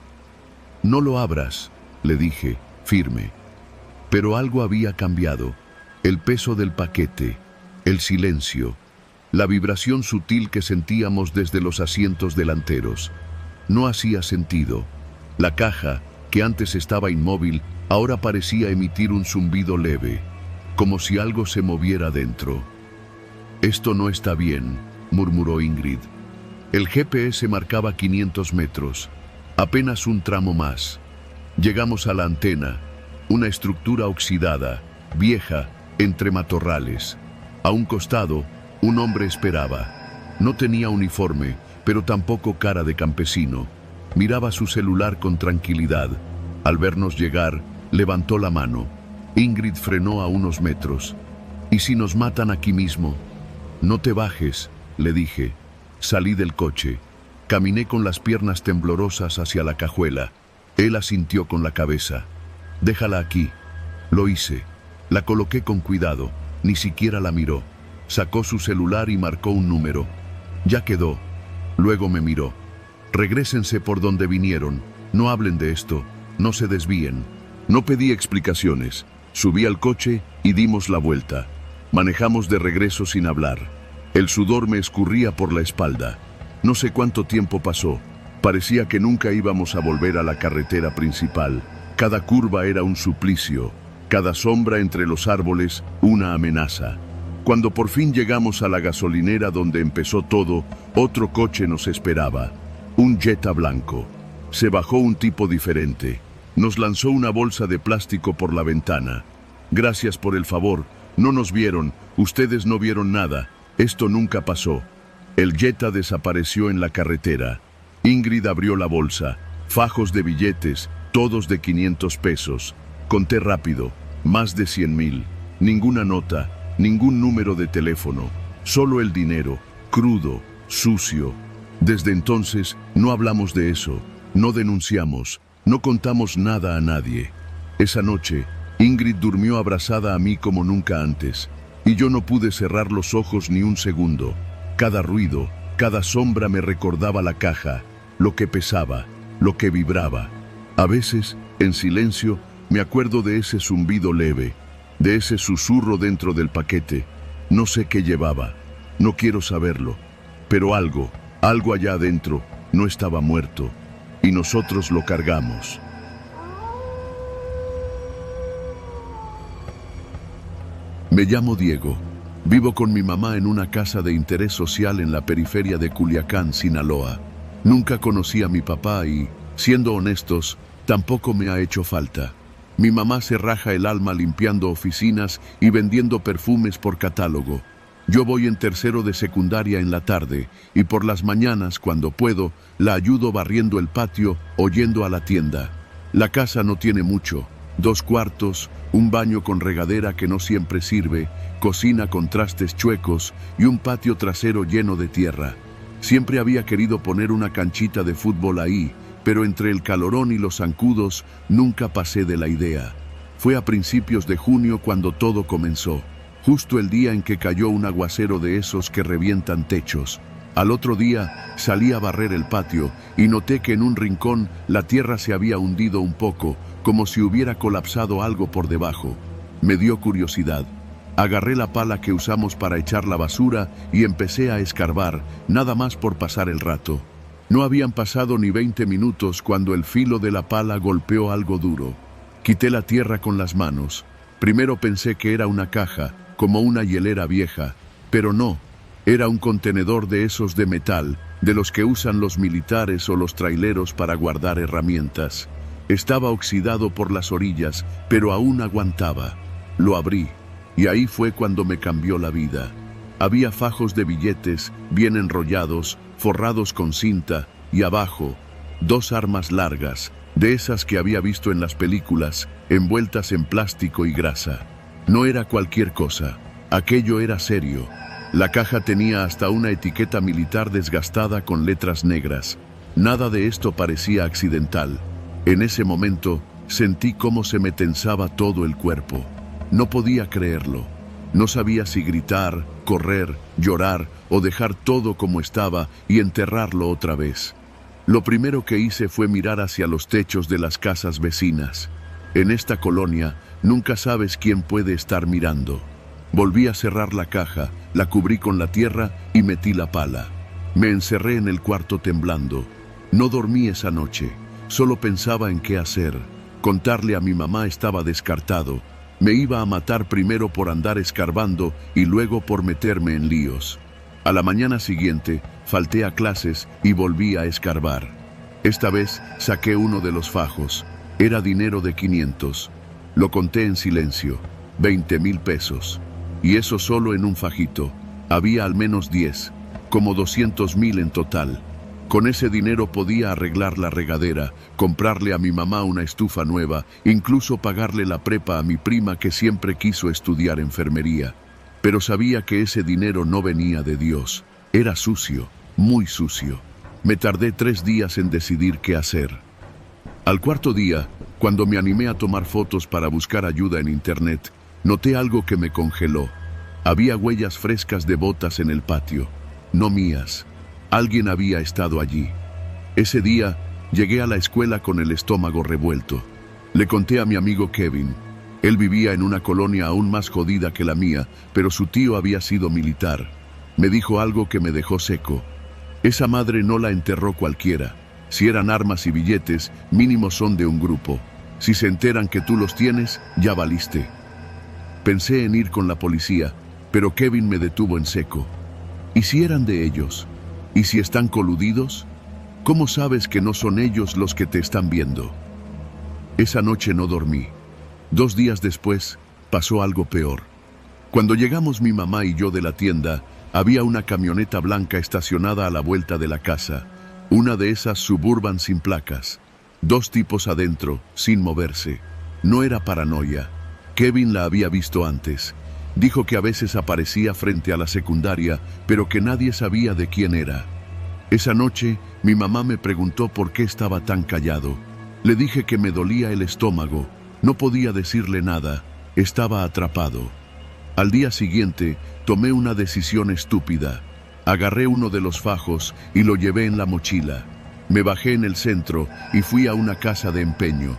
«No lo abras», le dije, firme. Pero algo había cambiado. El peso del paquete, el silencio, la vibración sutil que sentíamos desde los asientos delanteros. No hacía sentido. La caja, que antes estaba inmóvil, ahora parecía emitir un zumbido leve, como si algo se moviera dentro. «Esto no está bien», murmuró Ingrid. El GPS marcaba 500 metros, apenas un tramo más. Llegamos a la antena, una estructura oxidada, vieja, entre matorrales. A un costado, un hombre esperaba. No tenía uniforme, pero tampoco cara de campesino. Miraba su celular con tranquilidad. Al vernos llegar, levantó la mano. Ingrid frenó a unos metros. «¿Y si nos matan aquí mismo?» «No te bajes», le dije. Salí del coche. Caminé con las piernas temblorosas hacia la cajuela. Él asintió con la cabeza. «Déjala aquí». Lo hice. La coloqué con cuidado. Ni siquiera la miró. Sacó su celular y marcó un número. «Ya quedó». Luego me miró. «Regrésense por donde vinieron. No hablen de esto. No se desvíen». No pedí explicaciones. Subí al coche y dimos la vuelta. Manejamos de regreso sin hablar. El sudor me escurría por la espalda. No sé cuánto tiempo pasó. Parecía que nunca íbamos a volver a la carretera principal. Cada curva era un suplicio. Cada sombra entre los árboles, una amenaza. Cuando por fin llegamos a la gasolinera donde empezó todo, otro coche nos esperaba. Un Jetta blanco. Se bajó un tipo diferente. Nos lanzó una bolsa de plástico por la ventana. «Gracias por el favor. No nos vieron. Ustedes no vieron nada. Esto nunca pasó». El Jetta desapareció en la carretera. Ingrid abrió la bolsa. Fajos de billetes, todos de 500 pesos. Conté rápido. Más de 100,000. Ninguna nota, ningún número de teléfono. Solo el dinero, crudo, sucio. Desde entonces, no hablamos de eso. No denunciamos. No contamos nada a nadie. Esa noche, Ingrid durmió abrazada a mí como nunca antes, y yo no pude cerrar los ojos ni un segundo. Cada ruido, cada sombra me recordaba la caja, lo que pesaba, lo que vibraba. A veces, en silencio, me acuerdo de ese zumbido leve, de ese susurro dentro del paquete. No sé qué llevaba, no quiero saberlo, pero algo allá adentro, no estaba muerto. Y nosotros lo cargamos. Me llamo Diego. Vivo con mi mamá en una casa de interés social en la periferia de Culiacán, Sinaloa. Nunca conocí a mi papá y, siendo honestos, tampoco me ha hecho falta. Mi mamá se raja el alma limpiando oficinas y vendiendo perfumes por catálogo. Yo voy en tercero de secundaria en la tarde y por las mañanas, cuando puedo, la ayudo barriendo el patio o yendo a la tienda. La casa no tiene mucho. 2 cuartos, un baño con regadera que no siempre sirve, cocina con trastes chuecos y un patio trasero lleno de tierra. Siempre había querido poner una canchita de fútbol ahí, pero entre el calorón y los zancudos nunca pasé de la idea. Fue a principios de junio cuando todo comenzó. Justo el día en que cayó un aguacero de esos que revientan techos. Al otro día salí a barrer el patio y noté que en un rincón la tierra se había hundido un poco, como si hubiera colapsado algo por debajo. Me dio curiosidad. Agarré la pala que usamos para echar la basura y empecé a escarbar, nada más por pasar el rato. No habían pasado ni 20 minutos cuando el filo de la pala golpeó algo duro. Quité la tierra con las manos. Primero pensé que era una caja, como una hielera vieja, pero no, era un contenedor de esos de metal, de los que usan los militares o los traileros para guardar herramientas. Estaba oxidado por las orillas, pero aún aguantaba. Lo abrí, y ahí fue cuando me cambió la vida. Había fajos de billetes, bien enrollados, forrados con cinta, y abajo, 2 armas largas, de esas que había visto en las películas, envueltas en plástico y grasa. No era cualquier cosa, aquello era serio. La caja tenía hasta una etiqueta militar desgastada con letras negras. Nada de esto parecía accidental. En ese momento, sentí cómo se me tensaba todo el cuerpo. No podía creerlo. No sabía si gritar, correr, llorar o dejar todo como estaba y enterrarlo otra vez. Lo primero que hice fue mirar hacia los techos de las casas vecinas. En esta colonia, nunca sabes quién puede estar mirando. Volví a cerrar la caja, la cubrí con la tierra y metí la pala. Me encerré en el cuarto temblando. No dormí esa noche, solo pensaba en qué hacer. Contarle a mi mamá estaba descartado. Me iba a matar primero por andar escarbando y luego por meterme en líos. A la mañana siguiente, falté a clases y volví a escarbar. Esta vez saqué uno de los fajos. Era dinero de 500. Lo conté en silencio. 20,000 pesos. Y eso solo en un fajito. Había al menos 10, como 200,000 en total. Con ese dinero podía arreglar la regadera, comprarle a mi mamá una estufa nueva, incluso pagarle la prepa a mi prima que siempre quiso estudiar enfermería. Pero sabía que ese dinero no venía de Dios. Era sucio, muy sucio. Me tardé 3 días en decidir qué hacer. Al cuarto día, cuando me animé a tomar fotos para buscar ayuda en internet, noté algo que me congeló. Había huellas frescas de botas en el patio, no mías. Alguien había estado allí. Ese día, llegué a la escuela con el estómago revuelto. Le conté a mi amigo Kevin. Él vivía en una colonia aún más jodida que la mía, pero su tío había sido militar. Me dijo algo que me dejó seco. Esa madre no la enterró cualquiera. Si eran armas y billetes, mínimo son de un grupo. Si se enteran que tú los tienes, ya valiste. Pensé en ir con la policía, pero Kevin me detuvo en seco. ¿Y si eran de ellos? ¿Y si están coludidos? ¿Cómo sabes que no son ellos los que te están viendo? Esa noche no dormí. 2 días después, pasó algo peor. Cuando llegamos mi mamá y yo de la tienda, había una camioneta blanca estacionada a la vuelta de la casa. Una de esas Suburban sin placas. 2 tipos adentro, sin moverse. No era paranoia. Kevin la había visto antes. Dijo que a veces aparecía frente a la secundaria, pero que nadie sabía de quién era. Esa noche, mi mamá me preguntó por qué estaba tan callado. Le dije que me dolía el estómago. No podía decirle nada. Estaba atrapado. Al día siguiente, tomé una decisión estúpida. Agarré uno de los fajos y lo llevé en la mochila. Me bajé en el centro y fui a una casa de empeño.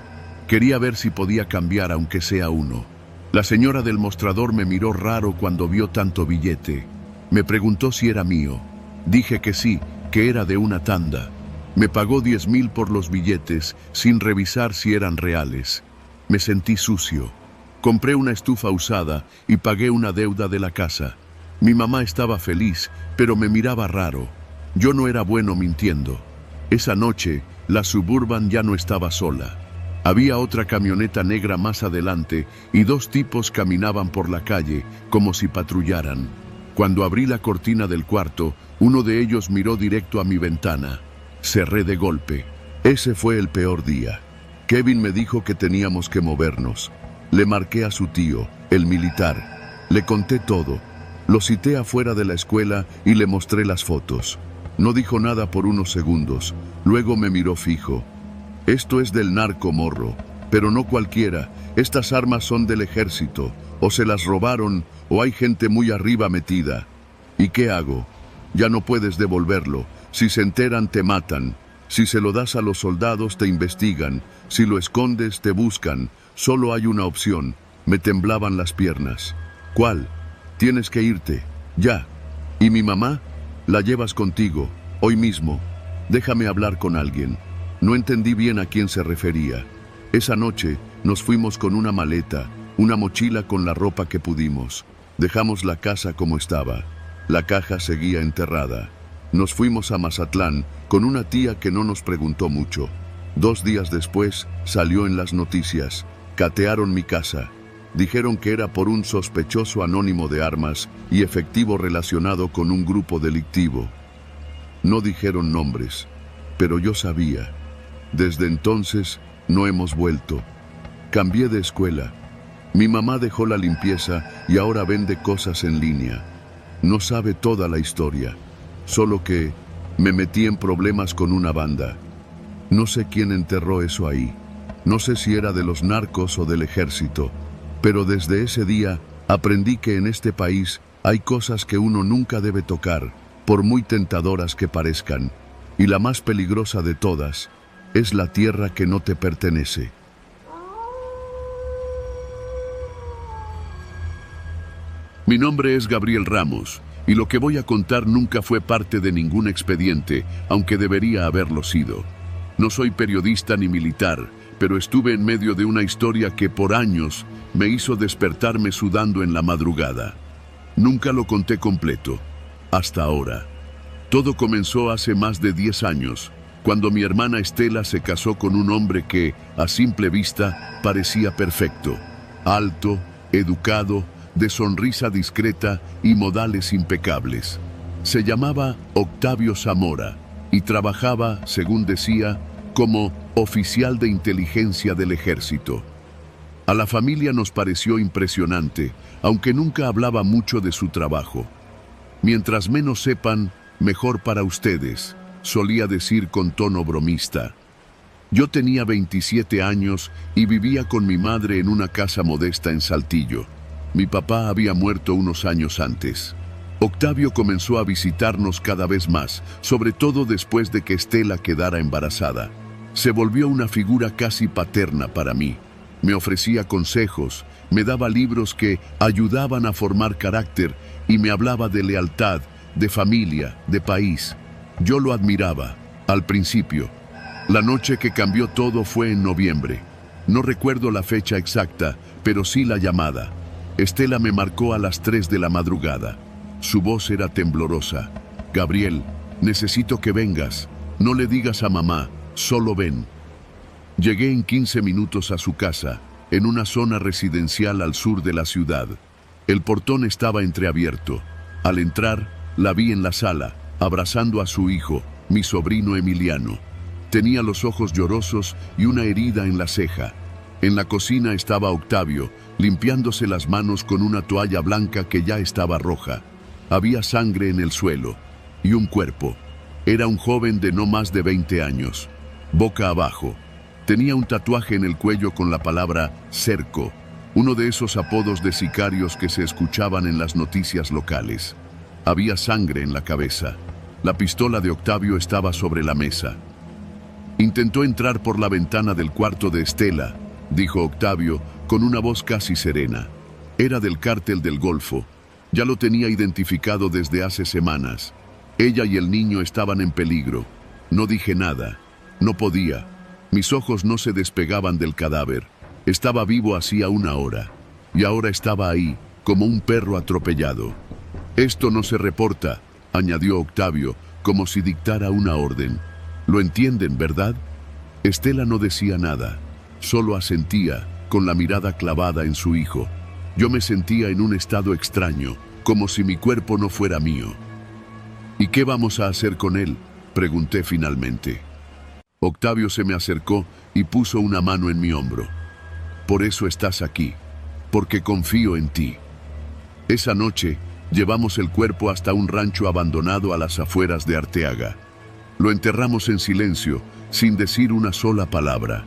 Quería ver si podía cambiar aunque sea uno. La señora del mostrador me miró raro cuando vio tanto billete. Me preguntó si era mío. Dije que sí, que era de una tanda. Me pagó 10,000 por los billetes, sin revisar si eran reales. Me sentí sucio. Compré una estufa usada y pagué una deuda de la casa. Mi mamá estaba feliz, pero me miraba raro. Yo no era bueno mintiendo. Esa noche, la Suburban ya no estaba sola. Había otra camioneta negra más adelante y 2 tipos caminaban por la calle como si patrullaran. Cuando abrí la cortina del cuarto, uno de ellos miró directo a mi ventana. Cerré de golpe. Ese fue el peor día. Kevin me dijo que teníamos que movernos. Le marqué a su tío, el militar. Le conté todo. Lo cité afuera de la escuela y le mostré las fotos. No dijo nada por unos segundos. Luego me miró fijo. Esto es del narco, morro, pero no cualquiera. Estas armas son del ejército, o se las robaron, o hay gente muy arriba metida. ¿Y qué hago? Ya no puedes devolverlo. Si se enteran, te matan. Si se lo das a los soldados, te investigan. Si lo escondes, te buscan. Solo hay una opción. Me temblaban las piernas. ¿Cuál? Tienes que irte. Ya. ¿Y mi mamá? La llevas contigo, hoy mismo. Déjame hablar con alguien. No entendí bien a quién se refería. Esa noche nos fuimos con una maleta, una mochila con la ropa que pudimos. Dejamos la casa como estaba. La caja seguía enterrada. Nos fuimos a Mazatlán con una tía que no nos preguntó mucho. 2 días después salió en las noticias. Catearon mi casa. Dijeron que era por un sospechoso anónimo de armas y efectivo relacionado con un grupo delictivo. No dijeron nombres, pero yo sabía. Desde entonces no hemos vuelto. Cambié de escuela. Mi mamá dejó la limpieza y ahora vende cosas en línea. No sabe toda la historia, solo que me metí en problemas con una banda. No sé quién enterró eso ahí. No sé si era de los narcos o del ejército, pero desde ese día aprendí que en este país hay cosas que uno nunca debe tocar, por muy tentadoras que parezcan, y la más peligrosa de todas es la tierra que no te pertenece. Mi nombre es Gabriel Ramos, y lo que voy a contar nunca fue parte de ningún expediente, aunque debería haberlo sido. No soy periodista ni militar, pero estuve en medio de una historia que por años me hizo despertarme sudando en la madrugada. Nunca lo conté completo, hasta ahora. Todo comenzó hace más de 10 años, cuando mi hermana Estela se casó con un hombre que, a simple vista, parecía perfecto. Alto, educado, de sonrisa discreta y modales impecables. Se llamaba Octavio Zamora y trabajaba, según decía, como oficial de inteligencia del ejército. A la familia nos pareció impresionante, aunque nunca hablaba mucho de su trabajo. Mientras menos sepan, mejor para ustedes, solía decir con tono bromista. Yo tenía 27 años y vivía con mi madre en una casa modesta en Saltillo. Mi papá había muerto unos años antes. Octavio comenzó a visitarnos cada vez más, sobre todo después de que Estela quedara embarazada. Se volvió una figura casi paterna para mí. Me ofrecía consejos, me daba libros que ayudaban a formar carácter y me hablaba de lealtad, de familia, de país. Yo lo admiraba, al principio. La noche que cambió todo fue en noviembre. No recuerdo la fecha exacta, pero sí la llamada. Estela me marcó a las 3 de la madrugada. Su voz era temblorosa. Gabriel, necesito que vengas. No le digas a mamá, solo ven. Llegué en 15 minutos a su casa, en una zona residencial al sur de la ciudad. El portón estaba entreabierto. Al entrar, la vi en la sala, abrazando a su hijo, mi sobrino Emiliano. Tenía los ojos llorosos y una herida en la ceja. En la cocina estaba Octavio, limpiándose las manos con una toalla blanca que ya estaba roja. Había sangre en el suelo y un cuerpo. Era un joven de no más de 20 años, boca abajo. Tenía un tatuaje en el cuello con la palabra Cerco, uno de esos apodos de sicarios que se escuchaban en las noticias locales. Había sangre en la cabeza. La pistola de Octavio estaba sobre la mesa. Intentó entrar por la ventana del cuarto de Estela, dijo Octavio con una voz casi serena. Era del cártel del Golfo. Ya lo tenía identificado desde hace semanas. Ella y el niño estaban en peligro. No dije nada. No podía. Mis ojos no se despegaban del cadáver. Estaba vivo hacía una hora. Y ahora estaba ahí, como un perro atropellado. Esto no se reporta, añadió Octavio, como si dictara una orden. ¿Lo entienden, verdad? Estela no decía nada. Solo asentía, con la mirada clavada en su hijo. Yo me sentía en un estado extraño, como si mi cuerpo no fuera mío. ¿Y qué vamos a hacer con él?, pregunté finalmente. Octavio se me acercó y puso una mano en mi hombro. Por eso estás aquí, porque confío en ti. Esa noche, llevamos el cuerpo hasta un rancho abandonado a las afueras de Arteaga. Lo enterramos en silencio, sin decir una sola palabra.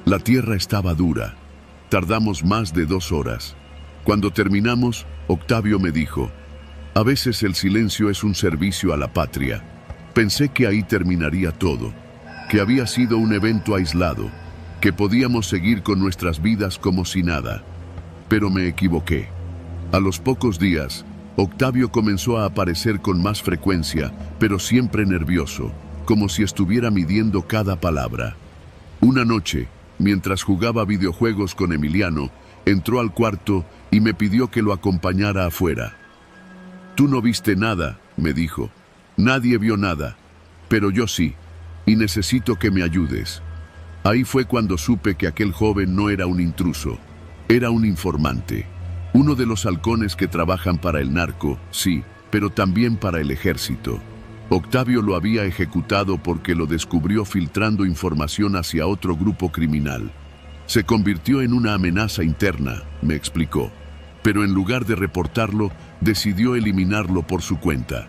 La tierra estaba dura. Tardamos más de 2 horas. Cuando terminamos, Octavio me dijo, a veces el silencio es un servicio a la patria. Pensé que ahí terminaría todo, que había sido un evento aislado, que podíamos seguir con nuestras vidas como si nada. Pero me equivoqué. A los pocos días, Octavio comenzó a aparecer con más frecuencia, pero siempre nervioso, como si estuviera midiendo cada palabra. Una noche, mientras jugaba videojuegos con Emiliano, entró al cuarto y me pidió que lo acompañara afuera. Tú no viste nada, me dijo. Nadie vio nada, pero yo sí, y necesito que me ayudes. Ahí fue cuando supe que aquel joven no era un intruso. Era un informante, uno de los halcones que trabajan para el narco, sí, pero también para el ejército. Octavio lo había ejecutado porque lo descubrió filtrando información hacia otro grupo criminal. Se convirtió en una amenaza interna, me explicó, pero en lugar de reportarlo, decidió eliminarlo por su cuenta.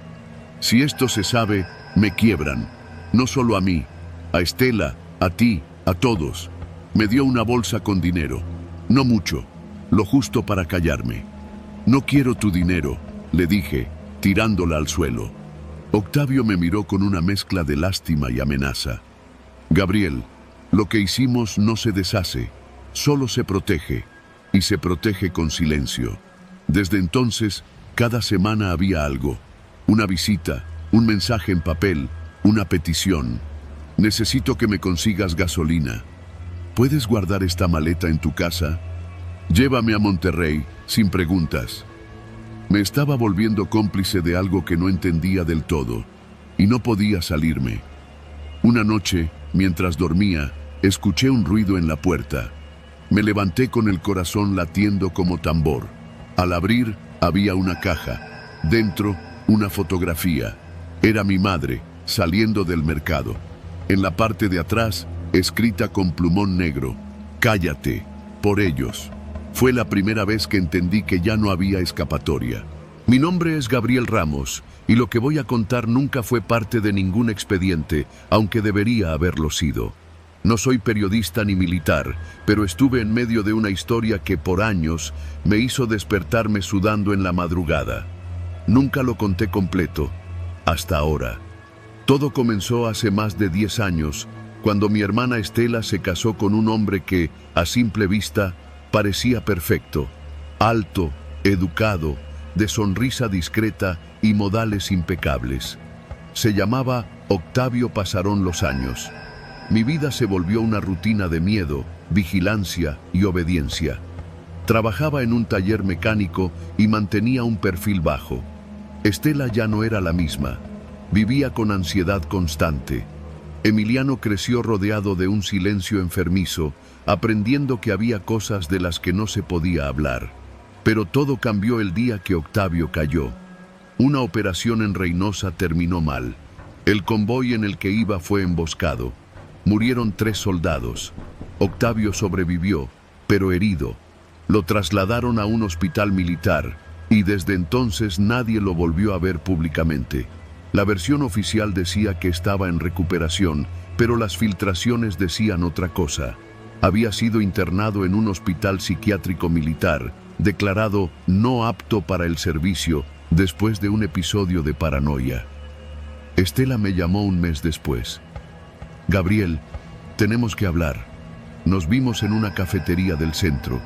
Si esto se sabe, me quiebran, no solo a mí, a Estela, a ti, a todos. Me dio una bolsa con dinero, no mucho, lo justo para callarme. No quiero tu dinero, le dije, tirándola al suelo. Octavio me miró con una mezcla de lástima y amenaza. Gabriel, lo que hicimos no se deshace, solo se protege, y se protege con silencio. Desde entonces, cada semana había algo, una visita, un mensaje en papel, una petición. Necesito que me consigas gasolina. ¿Puedes guardar esta maleta en tu casa? Llévame a Monterrey, sin preguntas. Me estaba volviendo cómplice de algo que no entendía del todo, y no podía salirme. Una noche, mientras dormía, escuché un ruido en la puerta. Me levanté con el corazón latiendo como tambor. Al abrir, había una caja. Dentro, una fotografía. Era mi madre, saliendo del mercado. En la parte de atrás, escrita con plumón negro: cállate, por ellos. Fue la primera vez que entendí que ya no había escapatoria. Mi nombre es Gabriel Ramos, y lo que voy a contar nunca fue parte de ningún expediente, aunque debería haberlo sido. No soy periodista ni militar, pero estuve en medio de una historia que por años me hizo despertarme sudando en la madrugada. Nunca lo conté completo, hasta ahora. Todo comenzó hace más de 10 años, cuando mi hermana Estela se casó con un hombre que, a simple vista, parecía perfecto, alto, educado, de sonrisa discreta y modales impecables. Se llamaba Octavio. Pasaron los años. Mi vida se volvió una rutina de miedo, vigilancia y obediencia. Trabajaba en un taller mecánico y mantenía un perfil bajo. Estela ya no era la misma. Vivía con ansiedad constante. Emiliano creció rodeado de un silencio enfermizo, aprendiendo que había cosas de las que no se podía hablar. Pero todo cambió el día que Octavio cayó. Una operación en Reynosa terminó mal. El convoy en el que iba fue emboscado. Murieron 3 soldados. Octavio sobrevivió, pero herido. Lo trasladaron a un hospital militar, y desde entonces nadie lo volvió a ver públicamente. La versión oficial decía que estaba en recuperación, pero las filtraciones decían otra cosa. Había sido internado en un hospital psiquiátrico militar, declarado no apto para el servicio después de un episodio de paranoia. Estela me llamó un mes después. Gabriel, tenemos que hablar. Nos vimos en una cafetería del centro.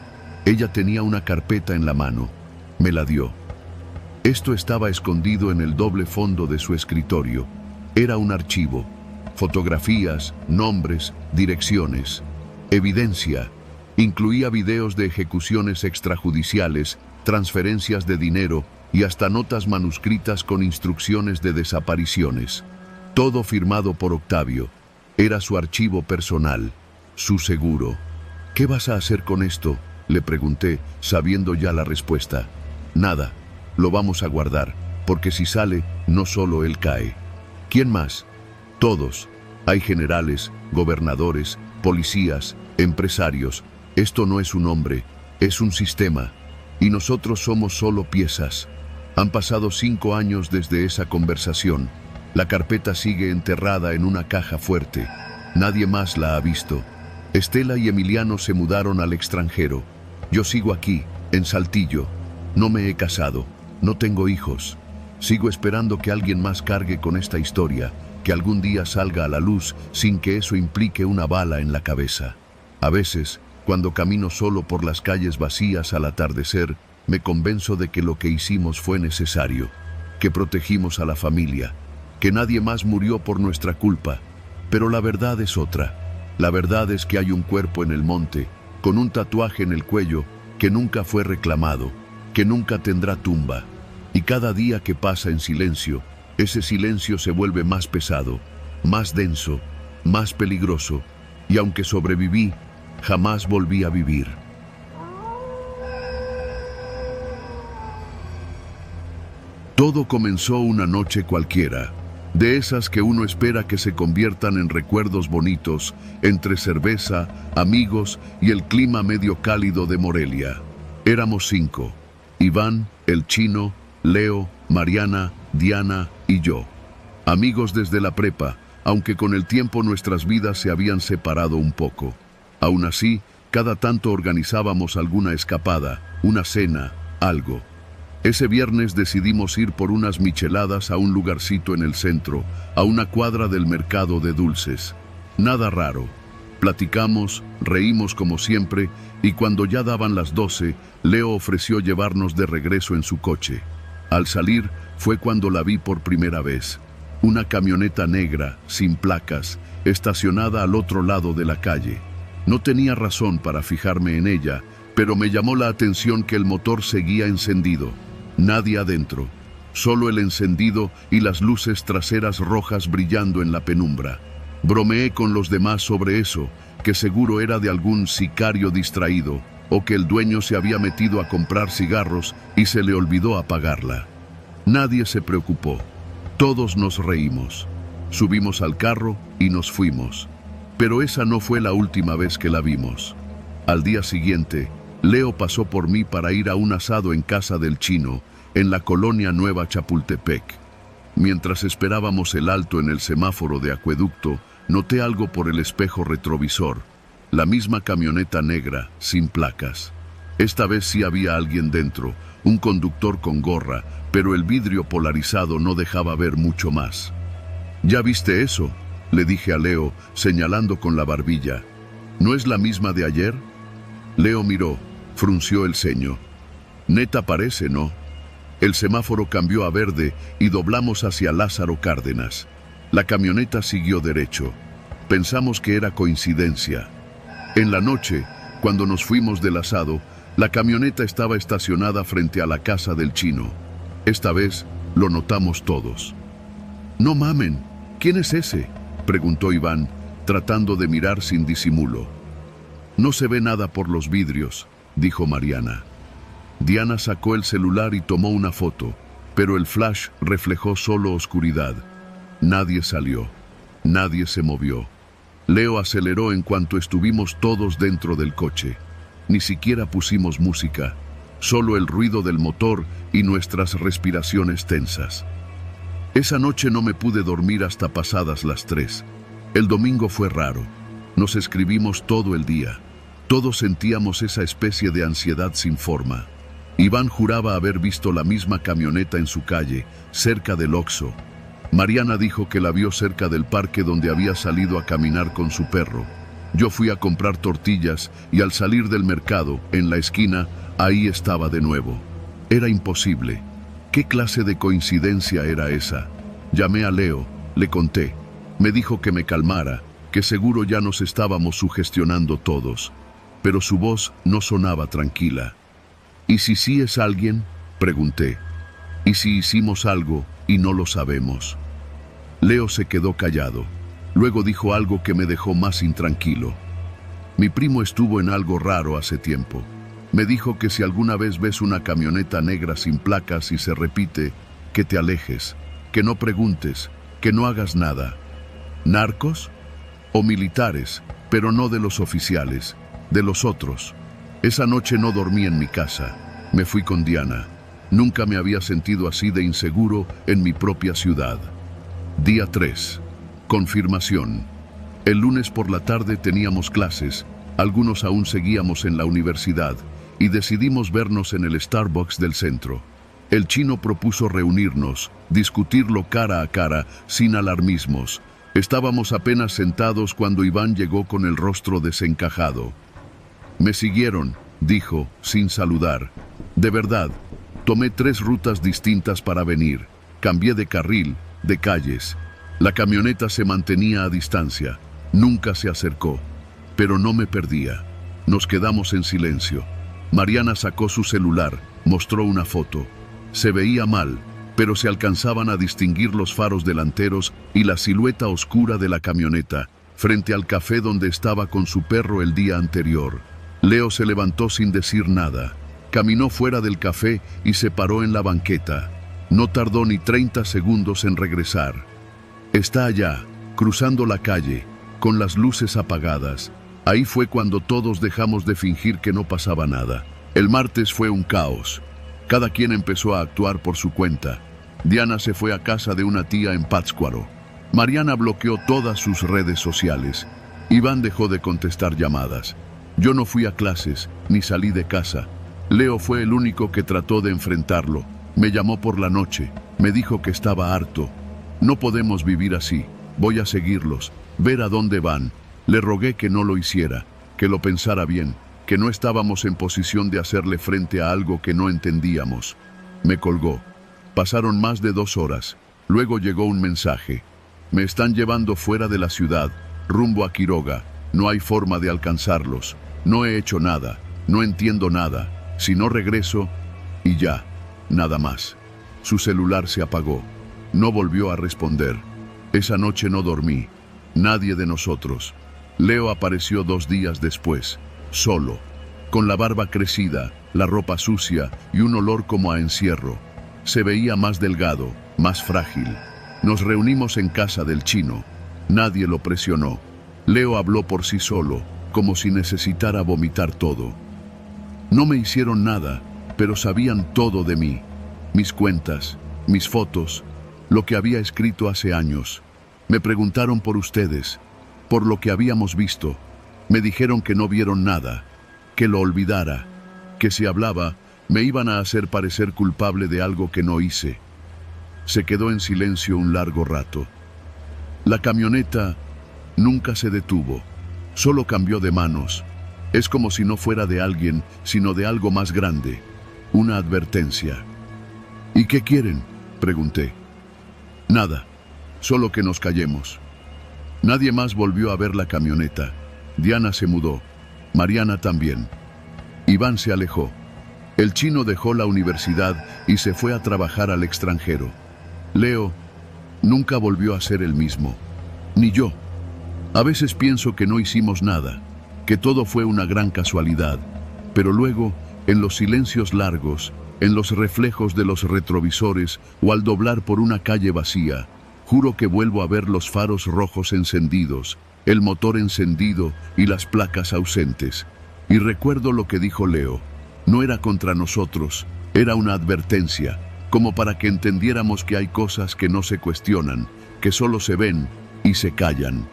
Ella tenía una carpeta en la mano. Me la dio. Esto estaba escondido en el doble fondo de su escritorio. Era un archivo. Fotografías, nombres, direcciones. Evidencia. Incluía videos de ejecuciones extrajudiciales, transferencias de dinero y hasta notas manuscritas con instrucciones de desapariciones. Todo firmado por Octavio. Era su archivo personal, su seguro. ¿Qué vas a hacer con esto?, le pregunté, sabiendo ya la respuesta. Nada, lo vamos a guardar, porque si sale, no solo él cae. ¿Quién más? Todos. Hay generales, gobernadores, policías, empresarios. Esto no es un hombre, es un sistema. Y nosotros somos solo piezas. Han pasado 5 años desde esa conversación. La carpeta sigue enterrada en una caja fuerte. Nadie más la ha visto. Estela y Emiliano se mudaron al extranjero. Yo sigo aquí, en Saltillo. No me he casado, no tengo hijos. Sigo esperando que alguien más cargue con esta historia, que algún día salga a la luz sin que eso implique una bala en la cabeza. A veces, cuando camino solo por las calles vacías al atardecer, me convenzo de que lo que hicimos fue necesario, que protegimos a la familia, que nadie más murió por nuestra culpa. Pero la verdad es otra. La verdad es que hay un cuerpo en el monte, con un tatuaje en el cuello, que nunca fue reclamado, que nunca tendrá tumba. Y cada día que pasa en silencio, ese silencio se vuelve más pesado, más denso, más peligroso. Y aunque sobreviví, jamás volví a vivir. Todo comenzó una noche cualquiera, de esas que uno espera que se conviertan en recuerdos bonitos, entre cerveza, amigos y el clima medio cálido de Morelia. Éramos 5: Iván, el chino, Leo, Mariana, Diana y yo. Amigos desde la prepa, aunque con el tiempo nuestras vidas se habían separado un poco. Aún así, cada tanto organizábamos alguna escapada, una cena, algo. Ese viernes decidimos ir por unas micheladas a un lugarcito en el centro, a una cuadra del mercado de dulces. Nada raro. Platicamos, reímos como siempre, y cuando ya daban las 12, Leo ofreció llevarnos de regreso en su coche. Al salir, fue cuando la vi por primera vez. Una camioneta negra, sin placas, estacionada al otro lado de la calle. No tenía razón para fijarme en ella, pero me llamó la atención que el motor seguía encendido. Nadie adentro, solo el encendido y las luces traseras rojas brillando en la penumbra. Bromeé con los demás sobre eso, que seguro era de algún sicario distraído, o que el dueño se había metido a comprar cigarros y se le olvidó apagarla. Nadie se preocupó. Todos nos reímos. Subimos al carro y nos fuimos. Pero esa no fue la última vez que la vimos. Al día siguiente, Leo pasó por mí para ir a un asado en casa del chino, en la colonia Nueva Chapultepec. Mientras esperábamos el alto en el semáforo de Acueducto, noté algo por el espejo retrovisor. La misma camioneta negra, sin placas. Esta vez sí había alguien dentro, un conductor con gorra, pero el vidrio polarizado no dejaba ver mucho más. ¿Ya viste eso?, le dije a Leo, señalando con la barbilla. ¿No es la misma de ayer? Leo miró, frunció el ceño. Neta parece, ¿no? El semáforo cambió a verde y doblamos hacia Lázaro Cárdenas. La camioneta siguió derecho. Pensamos que era coincidencia. En la noche, cuando nos fuimos del asado, la camioneta estaba estacionada frente a la casa del chino. Esta vez lo notamos todos. No mamen, ¿quién es ese?, preguntó Iván, tratando de mirar sin disimulo. No se ve nada por los vidrios, dijo Mariana. Diana sacó el celular y tomó una foto, pero el flash reflejó solo oscuridad. Nadie salió, nadie se movió. Leo aceleró en cuanto estuvimos todos dentro del coche. Ni siquiera pusimos música, solo el ruido del motor y nuestras respiraciones tensas. Esa noche no me pude dormir hasta pasadas las 3. El domingo fue raro. Nos escribimos todo el día. Todos sentíamos esa especie de ansiedad sin forma. Iván juraba haber visto la misma camioneta en su calle, cerca del Oxxo. Mariana dijo que la vio cerca del parque donde había salido a caminar con su perro. Yo fui a comprar tortillas y al salir del mercado, en la esquina, ahí estaba de nuevo. Era imposible. ¿Qué clase de coincidencia era esa? Llamé a Leo, le conté. Me dijo que me calmara, que seguro ya nos estábamos sugestionando todos. Pero su voz no sonaba tranquila. ¿Y si sí es alguien?, pregunté. ¿Y si hicimos algo y no lo sabemos? Leo se quedó callado. Luego dijo algo que me dejó más intranquilo. Mi primo estuvo en algo raro hace tiempo. Me dijo que si alguna vez ves una camioneta negra sin placas y se repite, que te alejes, que no preguntes, que no hagas nada. ¿Narcos? O militares, pero no de los oficiales, de los otros. Esa noche no dormí en mi casa. Me fui con Diana. Nunca me había sentido así de inseguro en mi propia ciudad. Día 3. Confirmación. El lunes por la tarde teníamos clases, algunos aún seguíamos en la universidad, y decidimos vernos en el Starbucks del centro. El chino propuso reunirnos, discutirlo cara a cara, sin alarmismos. Estábamos apenas sentados cuando Iván llegó con el rostro desencajado. Me siguieron, dijo, sin saludar. De verdad, tomé 3 rutas distintas para venir. Cambié de carril, de calles. La camioneta se mantenía a distancia. Nunca se acercó. Pero no me perdía. Nos quedamos en silencio. Mariana sacó su celular, mostró una foto. Se veía mal, pero se alcanzaban a distinguir los faros delanteros y la silueta oscura de la camioneta, frente al café donde estaba con su perro el día anterior. Leo se levantó sin decir nada. Caminó fuera del café y se paró en la banqueta. No tardó ni 30 segundos en regresar. Está allá, cruzando la calle, con las luces apagadas. Ahí fue cuando todos dejamos de fingir que no pasaba nada. El martes fue un caos. Cada quien empezó a actuar por su cuenta. Diana se fue a casa de una tía en Pátzcuaro. Mariana bloqueó todas sus redes sociales. Iván dejó de contestar llamadas. Yo no fui a clases, ni salí de casa. Leo fue el único que trató de enfrentarlo. Me llamó por la noche. Me dijo que estaba harto. No podemos vivir así. Voy a seguirlos, ver a dónde van. Le rogué que no lo hiciera, que lo pensara bien, que no estábamos en posición de hacerle frente a algo que no entendíamos. Me colgó. Pasaron más de 2 horas. Luego llegó un mensaje. Me están llevando fuera de la ciudad, rumbo a Quiroga. No hay forma de alcanzarlos. No he hecho nada. No entiendo nada. Si no regreso, y ya, nada más. Su celular se apagó. No volvió a responder. Esa noche no dormí. Nadie de nosotros. Leo apareció 2 días después, solo, con la barba crecida, la ropa sucia y un olor como a encierro. Se veía más delgado, más frágil. Nos reunimos en casa del chino. Nadie lo presionó. Leo habló por sí solo, como si necesitara vomitar todo. No me hicieron nada, pero sabían todo de mí. Mis cuentas, mis fotos, lo que había escrito hace años. Me preguntaron por ustedes, por lo que habíamos visto. Me dijeron que no vieron nada, que lo olvidara, que si hablaba, me iban a hacer parecer culpable de algo que no hice. Se quedó en silencio un largo rato. La camioneta nunca se detuvo, solo cambió de manos. Es como si no fuera de alguien, sino de algo más grande, una advertencia. ¿Y qué quieren?, pregunté. Nada, solo que nos callemos. Nadie más volvió a ver la camioneta. Diana se mudó, Mariana también. Iván se alejó. El chino dejó la universidad y se fue a trabajar al extranjero. Leo nunca volvió a ser el mismo, ni yo. A veces pienso que no hicimos nada, que todo fue una gran casualidad, pero luego, en los silencios largos, en los reflejos de los retrovisores o al doblar por una calle vacía, juro que vuelvo a ver los faros rojos encendidos, el motor encendido y las placas ausentes. Y recuerdo lo que dijo Leo. No era contra nosotros, era una advertencia, como para que entendiéramos que hay cosas que no se cuestionan, que solo se ven y se callan.